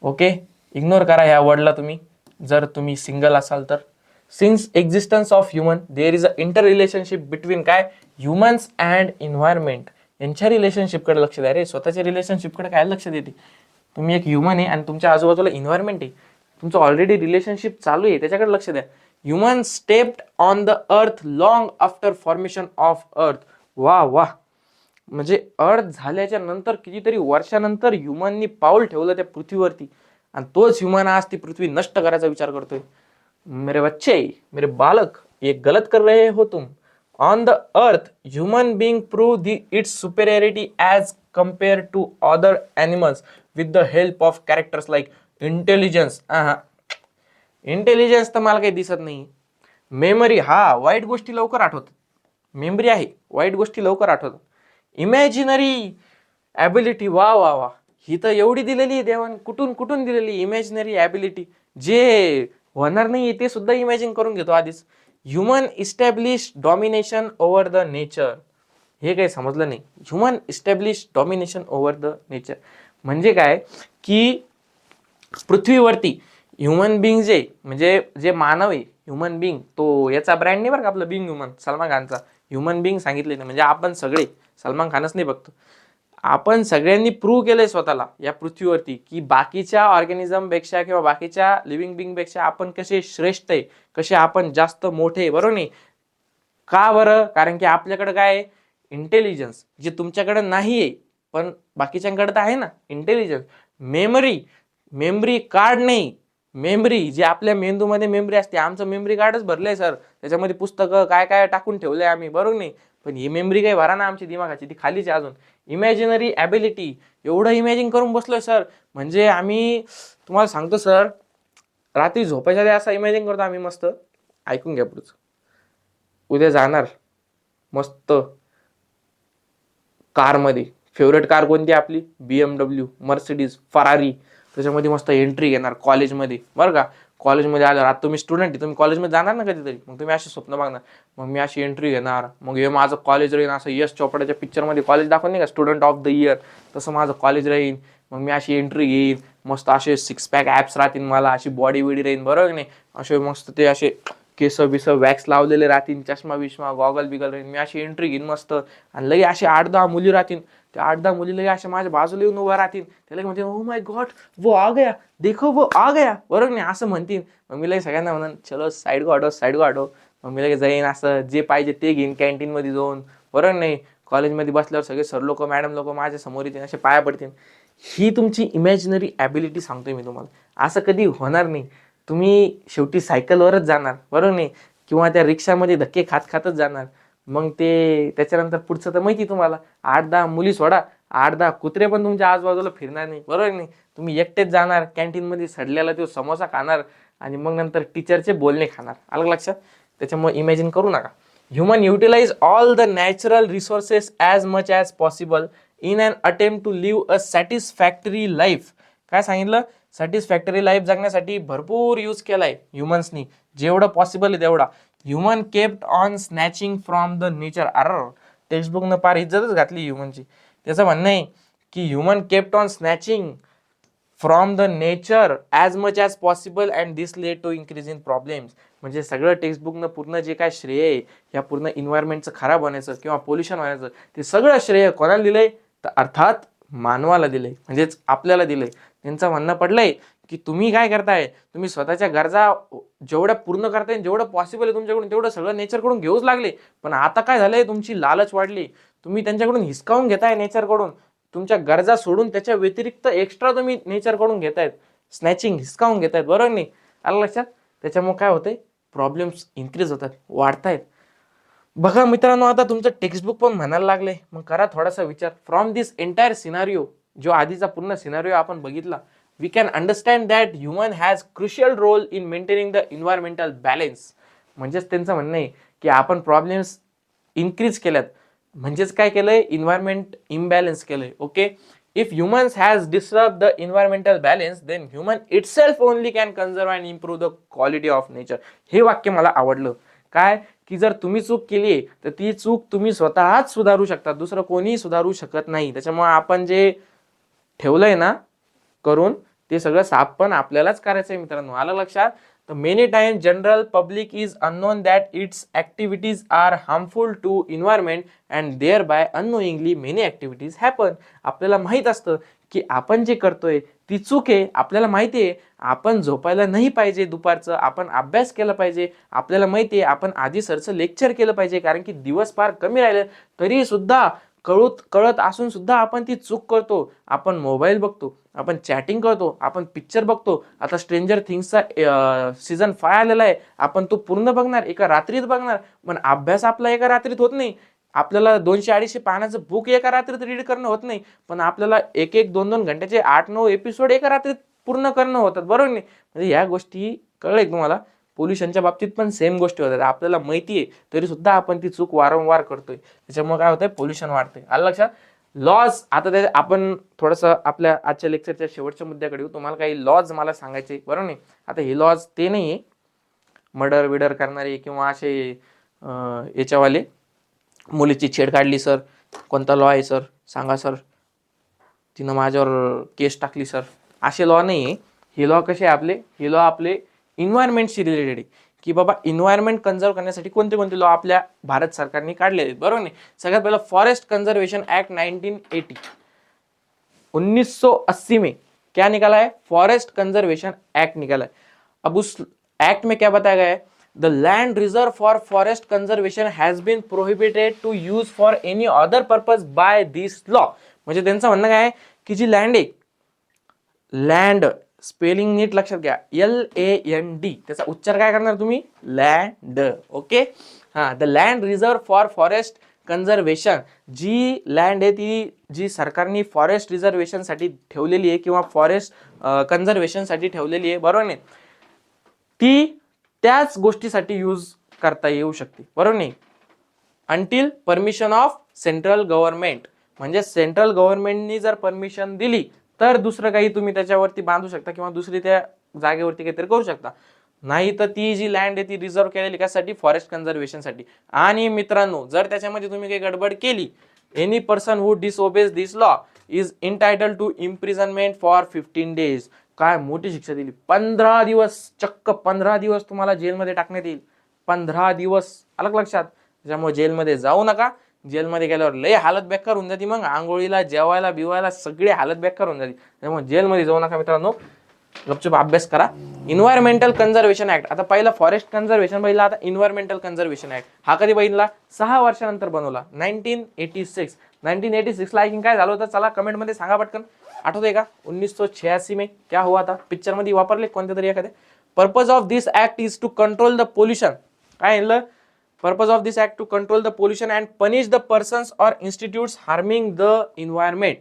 ओके, इग्नोर करा ह्या वर्डला तुम्ही जर तुम्ही सिंगल असाल तर. Since existence of human there is a inter relationship between काय? Humans and environment. यांच्या रिलेशनशिपकडे लक्ष द्या रे. स्वतःच्या रिलेशनशिपकडे काय लक्ष देते? तुम्ही एक ह्युमन आहे आणि तुमच्या आजूबाजूला इन्व्हायरमेंट आहे, तुमचं ऑलरेडी रिलेशनशिप चालू आहे, त्याच्याकडे लक्ष द्या. ह्युमन स्टेप्ड ऑन द अर्थ long after formation of earth. वा वा, म्हणजे अर्थ झाल्याच्या नंतर कितीतरी वर्षानंतर ह्युमननी पाऊल ठेवलं त्या पृथ्वीवरती आणि तोच ह्युमन आज ती पृथ्वी नष्ट करायचा विचार करतोय. मेरे बच्चे, मेरे बालक, ये गलत कर रहे हो तुम. On the earth human being prove its superiority as compare to other animals with the help of characters like intelligence. Intelligence तर मला काही दिसत नाही. मेमरी, हा, वाईट गोष्टी लवकर आठवतात. मेमरी आहे, वाईट गोष्टी लवकर आठवतात. इमॅजिनरी ॲबिलिटी, वा वा वा, ही तर एवढी दिलेली देवान, कुठून कुठून दिलेली इमॅजिनरी ॲबिलिटी. जे होणार नाही ते सुद्धा इमॅजिन करून घेतो आधीच. Human establish domination over the nature. हे काही समजलं नाही. Human establish domination over the nature म्हणजे काय? की पृथ्वीवरती ह्युमन बिंग जे, म्हणजे जे मानव आहे, ह्युमन बिंग, तो याचा ब्रँड नाही बरं का आपलं बिंग ह्युमन, सलमान खानचा. ह्युमन बिंग सांगितले नाही म्हणजे आपण सगळे, सलमान खानच नाही बघतो, आपण सगळ्यांनी प्रूव्ह केलंय स्वतःला या पृथ्वीवरती की बाकीच्या ऑर्गॅनिझमपेक्षा किंवा बाकीच्या लिव्हिंग बिंगपेक्षा आपण कसे श्रेष्ठ आहे, कसे आपण जास्त मोठे, बरोबर नाही. का बरं? कारण की आपल्याकडे काय आहे? इंटेलिजन्स जे तुमच्याकडे नाही आहे पण बाकीच्यांकडे तर आहे ना इंटेलिजन्स. मेमरी कार्ड नाही, मेमरी जे आपल्या मेंदूमध्ये मेमरी असते. आमचं मेमरी कार्डच भरलंय सर, त्याच्यामध्ये पुस्तकं काय काय टाकून ठेवलंय आम्ही, बरोबर नाही. पण ही मेमरी काही भरा ना आमची दिमागाची, ती खालीच आहे अजून. इमॅजिनरी ॲबिलिटी एवढं इमॅजिन करून बसलोय सर, म्हणजे आम्ही तुम्हाला सांगतो सर, रात्री झोपायच्या आधी असं इमॅजिन करतो आम्ही मस्त. ऐकून घ्या पुढचं. उद्या जाणार मस्त कारमध्ये, फेवरेट कार कोणती आपली, BMW, मर्सिडीज, फरारी, त्याच्यामध्ये मस्त एंट्री घेणार कॉलेजमध्ये, बरं का. कॉलेजमध्ये आल्यावर आता तुम्ही स्टुडंट आहे, तुम्ही कॉलेजमध्ये जाणार ना कधीतरी, मग तुम्ही असे स्वप्न बघणार, मग मी अशी एंट्री घेणार, मग हे माझं कॉलेज राहील असं यश चोपडाच्या पिक्चरमध्ये कॉलेज दाखवून नाही का, स्टुडंट ऑफ द इयर, तसं माझं कॉलेज राहील. मग मी अशी एंट्री घेईन, मस्त असे 6 पॅक ॲप्स राहतील मला, अशी बॉडी बिडी राहीन, बरोबर नाही. असे मस्त ते असे केस बिस वॅक्स लावलेले राहतील, चष्मा बिष्मा गॉगल बिगल राहील, मी अशी एंट्री घेईन मस्त. आणि लगे असे 8-10 मुली राहतील, त्या 8-10 मुली लगे अशा माझ्या बाजूला येऊन उभा राहतील, त्याला म्हणते ओ माय गॉड वो आ गया, देखो वो आ गया, बरोबर नाही, असं म्हणतील. मग मी लगे सगळ्यांना म्हणून चलो साईड को हटो, साईड को हटो. मग मी लगे जाईन, असं जे पाहिजे ते घेईन कॅन्टीनमध्ये जाऊन, बरोबर नाही. कॉलेजमध्ये बसल्यावर सगळे सर लोक मॅडम लोक माझ्या समोर येतील, असे पाया पडतील. ही तुमची इमॅजिनरी ॲबिलिटी सांगतोय मी तुम्हाला. असं कधी होणार नाही. तुम्ही शेवटी सायकलवरच जाणार, बरोबर नाही, किंवा त्या रिक्षामध्ये धक्के खात खातच जाणार. मग ते त्याच्यानंतर पुढचं तर माहिती तुम्हाला, 8-10 मुली सोडा, 8-10 कुत्रे पण तुमच्या आजूबाजूला फिरणार नाही, बरोबर नाही. तुम्ही एकटेच जाणार कॅन्टीनमध्ये, सडलेला तो समोसा खाणार आणि मग नंतर टीचरचे बोलणे खाणार. आलं लक्षात. त्याच्यामुळे इमॅजिन करू नका. Human utilise all the natural resources as much as possible in an attempt to live a satisfactory life. काय सांगितलं, सॅटिस्फॅक्टरी लाईफ जगण्यासाठी भरपूर यूज केलाय ह्युमन्सनी, जेवढं पॉसिबल आहे तेवढा. Human kept on snatching from the nature. टेक्स्टबुकनं पार इज्जतच घातली ह्युमनची. त्याचं म्हणणं आहे की human kept on snatching from the nature as much as possible and this led to increase in problems. म्हणजे सगळं टेक्स्टबुकनं पूर्ण जे काय श्रेय आहे या पूर्ण इन्व्हायरमेंटचं खराब होण्याचं किंवा पोल्युशन होण्याचं, ते सगळं श्रेय कोणाला दिलंय, तर अर्थात मानवाला दिलंय, म्हणजेच आपल्याला दिलंय. त्यांचं म्हणणं पडलंय की तुम्ही काय करताय, तुम्ही स्वतःच्या गरजा जेवढ्या पूर्ण करताय, जेवढं पॉसिबल आहे तुमच्याकडून तेवढं सगळं नेचरकडून घेऊच लागले. पण आता काय झालंय, तुमची लालच वाढली, तुम्ही त्यांच्याकडून हिसकावून घेताय नेचरकडून. तुमच्या गरजा सोडून त्याच्या व्यतिरिक्त एक्स्ट्रा तुम्ही नेचरकडून घेतायत, स्नॅचिंग, हिसकावून घेतायत, बरोबर नाही. आलं लक्षात. त्याच्यामुळे काय होतंय, प्रॉब्लेम्स इन्क्रीज होतात, वाढतायत. बघा मित्रांनो, आता तुमचं टेक्स्टबुक पण म्हणायला लागले, मग करा थोडासा विचार. फ्रॉम दिस एंटायर सिनारिओ, जो आधीचा पूर्ण सिनारिओ आपण बघितला, we can understand that human has crucial role in maintaining the environmental balance. म्हणजेच त्यांचं म्हणणं आहे की आपण प्रॉब्लेम्स इन्क्रीज केल्यात, म्हणजेच काय केलंय, इन्व्हायरमेंट इम्बॅलन्स केलंय. Okay, if humans has disturb the environmental balance then human itself only can conserve and improve the quality of nature. हे वाक्य मला आवडलं. काय की जर तुम्ही चूक केली आहे तर ती चूक तुम्ही स्वतःच सुधारू शकता, दुसरं कोणीही सुधारू शकत नाही. त्याच्यामुळे आपण जे ठेवलंय ना करून, ते सगळं साफ पण आपल्यालाच करायचं आहे मित्रांनो. आलं लक्षात. तर many time general public is unknown that its activities are harmful to environment and thereby unknowingly many activities happen. आपल्याला माहीत असतं की आपण जे करतोय ती चूक आहे, आपल्याला माहिती आहे आपण झोपायला नाही पाहिजे दुपारचं, आपण अभ्यास केला पाहिजे, आपल्याला माहिती आहे आपण आधी सरचं लेक्चर केलं पाहिजे, कारण की दिवस फार कमी राहिले, तरी सुद्धा कळत असून सुद्धा आपण ती चूक करतो. आपण मोबाईल बघतो, आपण चॅटिंग करतो, आपण पिक्चर बघतो. आता स्ट्रेंजर थिंग्सचा सीझन 5 आलेला आहे, आपण तो पूर्ण बघणार, एका रात्रीत बघणार. पण अभ्यास आपला एका रात्रीत होत नाही. आपल्याला 200-250 पानाचं बुक एका रात्रीत रीड करणं होत नाही, पण आपल्याला 1-1, 2-2 घंट्याचे 8-9 एपिसोड एका रात्रीत पूर्ण करणं होतात, बरोबर नाही. म्हणजे ह्या गोष्टी कळलंय तुम्हाला. पोल्युशनच्या बाबतीत पण सेम गोष्टी होतात. आपल्याला माहिती आहे तरी सुद्धा आपण ती चूक वारंवार करतोय, त्याच्यामुळे काय होतंय, पोल्युशन वाढतंय. आलं लक्षात. लॉज, आता ते आपण थोडंसं आपल्या आजच्या लेक्चरच्या शेवटच्या मुद्द्याकडे येऊ. तुम्हाला काही लॉज मला सांगायचे, बरोबर नाही. आता हे लॉज ते नाही आहे मर्डर विडर करणारे किंवा असे याच्यावाले, मुलीची छेड काढली सर, कोणता लॉ आहे सर सांगा सर, तिनं माझ्यावर केस टाकली सर, असे लॉ नाही आहे. हे लॉ कसे आपले, हे लॉ आपले इन्व्हायरमेंटशी रिलेटेड आहे, की बाबा इन्व्हायरमेंट कन्झर्व करण्यासाठी कोणते कोणते लॉ आपल्या भारत सरकारने काढले आहेत, बरोबर नाही. सगळ्यात पहिला फॉरेस्ट कंजर्वेशन ऍक्ट 1980, 1980 में क्या निकाला है, फॉरेस्ट कंजर्वेशन एक्ट निकाला है. अब उस एक्ट में क्या बताया गया है, the land reserve for forest conservation has been prohibited to use for any other purpose by this law. म्हणजे त्यांचं म्हणणं काय आहे की जी लँड आहे, लँड स्पेलिंग नीट लक्षात घ्या, LAND, त्याचा उच्चार काय करणार तुम्ही, लँड. ओके, हा, the land reserve for forest conservation, जी लँड आहे ती जी सरकारने फॉरेस्ट रिझर्वेशन साठी ठेवलेली आहे किंवा फॉरेस्ट कन्झर्वेशन साठी ठेवलेली आहे, बरोबर नाही, ती त्याच गोष्टीसाठी यूज करता येऊ शकते, बरोबर नाही, until permission of central government. म्हणजे सेंट्रल गव्हर्नमेंटनी जर परमिशन दिली तर दुसरं काही तुम्ही त्याच्यावरती बांधू शकता किंवा दुसरी त्या जागेवरती काहीतरी करू शकता. नाही तर ती जी लँड आहे ती रिझर्व केलेली कशासाठी, फॉरेस्ट कन्झर्वेशन साठी. आणि मित्रांनो, जर त्याच्यामध्ये तुम्ही काही गडबड केली, any person who disobeys this law is entitled to imprisonment for 15 days. काय मोठी शिक्षा दिली, 15 दिवस, चक्क 15 दिवस तुम्हाला जेलमध्ये टाकण्यात येईल. 15 दिवस, अलग लक्षात. त्याच्यामुळे जेलमध्ये जाऊ नका. जेलमध्ये गेल्यावर लय हालत बेकार होऊन जाते, मग आंघोळीला, जेवायला, बिवायला सगळे हालत बेकार होऊन जाते. त्यामुळे जेलमध्ये जाऊ नका मित्रांनो, गपचूप अभ्यास करा. इन्व्हायरमेंटल कन्झर्वेशन ऍक्ट, आता पहिला फॉरेस्ट कन्झर्वेशन बघितला, आता इन्व्हायरमेंटल कन्झर्वेशन ऍक्ट हा कधी बघितला, 6 वर्षानंतर बनवला, 1986. 1986 ला ऐकिंग काय झालं होतं, चला कमेंट मध्ये सांगा पटकन, आठवतंय का, 1986 में क्या हुआ था, पिक्चर मध्ये वापरले कोणत्या तरी एखाद्या. Purpose of this act is to control the pollution. काय म्हणलं, purpose of this act to control the pollution and punish the persons or institutes harming the environment.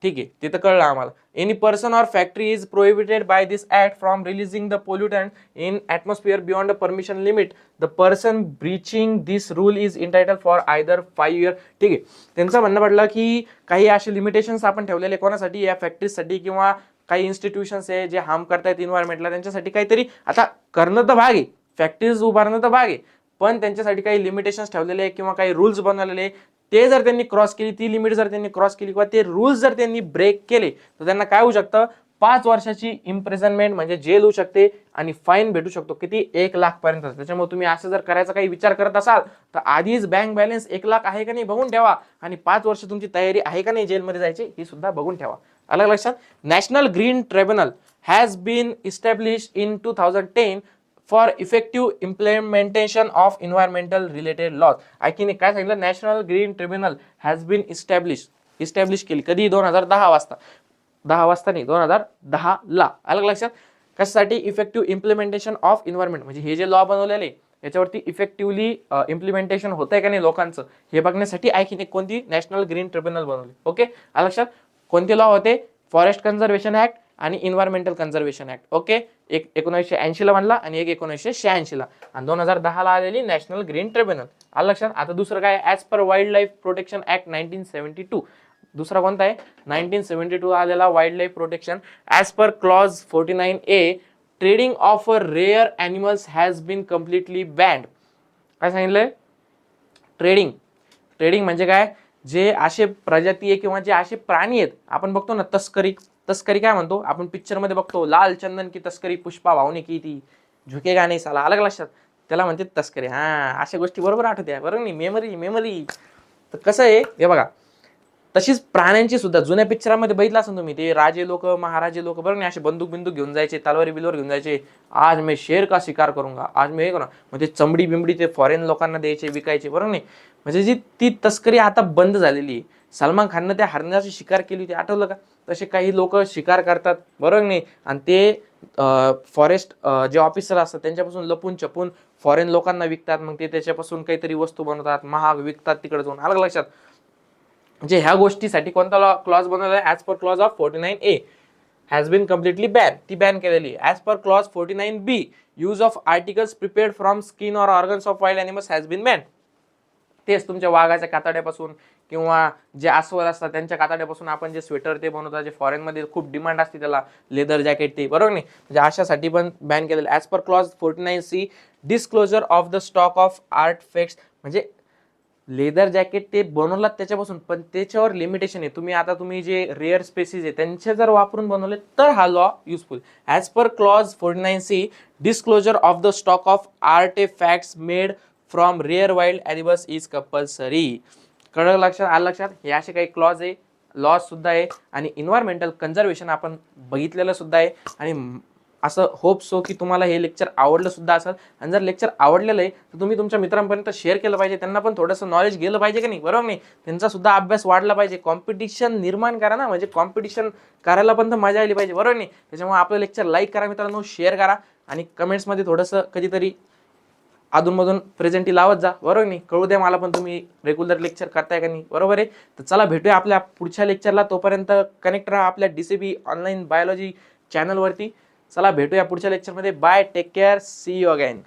ठीक आहे, ते तर कळलं आम्हाला. Any person or factory is prohibited by this act from releasing the pollutant in atmosphere beyond the permission limit. The person breaching this rule is entitled for either 5 years. ठीक आहे, त्यांचं म्हणणं पडलं की काही असे लिमिटेशन्स आपण ठेवलेले कोणासाठी, या फॅक्टरीसाठी किंवा काही इन्स्टिट्यूशन्स आहे जे हार्म करतायत इन्व्हायरमेंटला, त्यांच्यासाठी काहीतरी आता करणं तर भाग आहे, फॅक्टरीज उभारणं तर भाग आहे, पण त्यांच्यासाठी काही लिमिटेशन्स ठेवलेले आहे किंवा काही रूल्स बनवलेले, ते जर त्यांनी क्रॉस केली, ती लिमिट जर त्यांनी क्रॉस केली किंवा ते रूल्स जर त्यांनी ब्रेक केले, तर त्यांना काय होऊ शकतं, 5 वर्षाची इम्प्रिझनमेंट म्हणजे जेल होऊ शकते आणि फाईन भेटू शकतो, किती, 1,00,000 पर्यंत. त्याच्यामुळे तुम्ही असं जर करायचा काही विचार करत असाल तर आधीच बँक बॅलन्स 1,00,000 आहे का नाही बघून ठेवा, आणि 5 वर्ष तुमची तयारी आहे का नाही जेलमध्ये जायची ही सुद्धा बघून ठेवा. अलग लक्षात. National Green Tribunal has been establish in 2010 for effective implementation of environmental related laws. आणखीन काय सांगितलं, National Green Tribunal has been establish केली कधी, 2010 वाजता, 10 वाजता नाही, 2010 ला. अलग लक्षात. कशासाठी, इफेक्टिव्ह इम्प्लिमेंटेशन ऑफ इन्व्हायरमेंट, म्हणजे हे जे लॉ बनवलेले याच्यावरती इफेक्टिव्हली इम्प्लिमेंटेशन होत आहे का नाही लोकांचं हे बघण्यासाठी आणखीन एक कोणती, नॅशनल ग्रीन ट्रिब्युनल बनवली. ओके, अलग लक्षात. कोणते लॉ होते, फॉरेस्ट कन्झर्वेशन ऍक्ट आणि इन्व्हायरमेंटल कन्झर्वेशन ऍक्ट. ओके, एक 1980 ला बनला आणि एक 1986 ला, आणि 2010 ला आलेली नॅशनल ग्रीन ट्रिब्युनल. आलं लक्षात. आता दुसरं काय, as per Wild Life Protection Act 1972. दुसरा कोणता आहे, 1972 आलेला Wild Life Protection. As per clause 49A, trading of rare animals has been completely banned. काय सांगितलंय, ट्रेडिंग म्हणजे काय, जे असे प्रजाती आहे किंवा जे असे प्राणी आहेत, आपण बघतो ना तस्करी काय म्हणतो आपण, पिक्चर मध्ये बघतो, लाल चंदन की तस्करी, पुष्पा भावने की ती, झुकेगा नहीं साला, अलग लक्षात, त्याला म्हणते तस्करी. हा, अशा गोष्टी बरोबर आठवत्या, बरोबर नाही, मेमरी. तर कसं आहे हे बघा, तशीच प्राण्यांची सुद्धा जुन्या पिक्चरांमध्ये बघितलं असेल तुम्ही, ते राजे लोक, महाराजे लोक, बरोबर नाही, असे बंदूक घेऊन जायचे, तलवारी बिलवर घेऊन जायचे, आज मी शेर का शिकार करूंगा, आज मी हे करू, म्हणजे चमडी बिमडी ते फॉरेन लोकांना द्यायचे, विकायचे, बरोबर नाही. म्हणजे जी ती तस्करी आता बंद झालेली आहे. सलमान खाननं त्या हरणाची शिकार केली होती, आठवलं का. तसे काही लोक शिकार करतात, बरोबर नाही, आणि ते फॉरेस्ट जे ऑफिसर असतात त्यांच्यापासून लपून छपून फॉरेन लोकांना विकतात, मग ते त्याच्यापासून काहीतरी वस्तू बनवतात, महाग विकतात तिकडे जाऊन. अलग लक्षात. म्हणजे ह्या गोष्टीसाठी कोणता क्लॉज बनवला, as per clause of 49A has been completely ban, ती बॅन केलेली. As per clause 49B, use of articles prepared from skin or organs of wild animals has been ban. तेच तुमच्या वाघाच्या कातड्यापासून किंवा जे अस्वल असतात त्यांच्या कातड्यापासून आपण जे स्वेटर ते बनवतात, जे फॉरेनमध्ये खूप डिमांड असते त्याला, लेदर जॅकेट ते, बरोबर नाही, म्हणजे अशासाठी पण बॅन केलेलं. As per clause 49C, disclosure of the stock of artefacts, म्हणजे लेदर जॅकेट ते बनवलात त्याच्यापासून, पण त्याच्यावर लिमिटेशन आहे, तुम्ही जे रेअर स्पेसिस आहे त्यांचे जर वापरून बनवले तर हा law useful. As per clause 49C, disclosure of the stock of artefacts made from rare wild animals is compulsory. कळलं लक्षात, आलं लक्षात. हे असे काही क्लॉज आहे, लॉज सुद्धा आहे, आणि इन्व्हायरमेंटल कन्झर्वेशन आपण बघितलेलं सुद्धा आहे. आणि असं होप सो की तुम्हाला हे लेक्चर आवडलं सुद्धा असेल. आणि जर लेक्चर आवडलेलं आहे तर तुम्ही तुमच्या मित्रांपर्यंत शेअर केलं पाहिजे, त्यांना पण थोडंसं नॉलेज गेलं पाहिजे की नाही, बरोबर नाही? त्यांचा सुद्धा अभ्यास वाढला पाहिजे. कॉम्पिटिशन निर्माण करा ना, म्हणजे कॉम्पिटिशन करायला पण तर मजा आली पाहिजे, बरोबर नाही? त्याच्यामुळे आपलं लेक्चर लाईक करा मित्रांनो, शेअर करा आणि कमेंट्समध्ये थोडंसं कधीतरी अधूनमधून प्रेझेंटी लावत जा, बरोबर नाही? कळू द्या मला पण तुम्ही रेग्युलर लेक्चर करताय का नाही, बरोबर आहे? तर चला भेटूया आपल्या पुढच्या लेक्चरला. तोपर्यंत कनेक्ट राहा आपल्या DCB ऑनलाईन बायोलॉजी चॅनलवरती. चला भेटूया पुढच्या लेक्चरमध्ये. Bye, take care, see you again.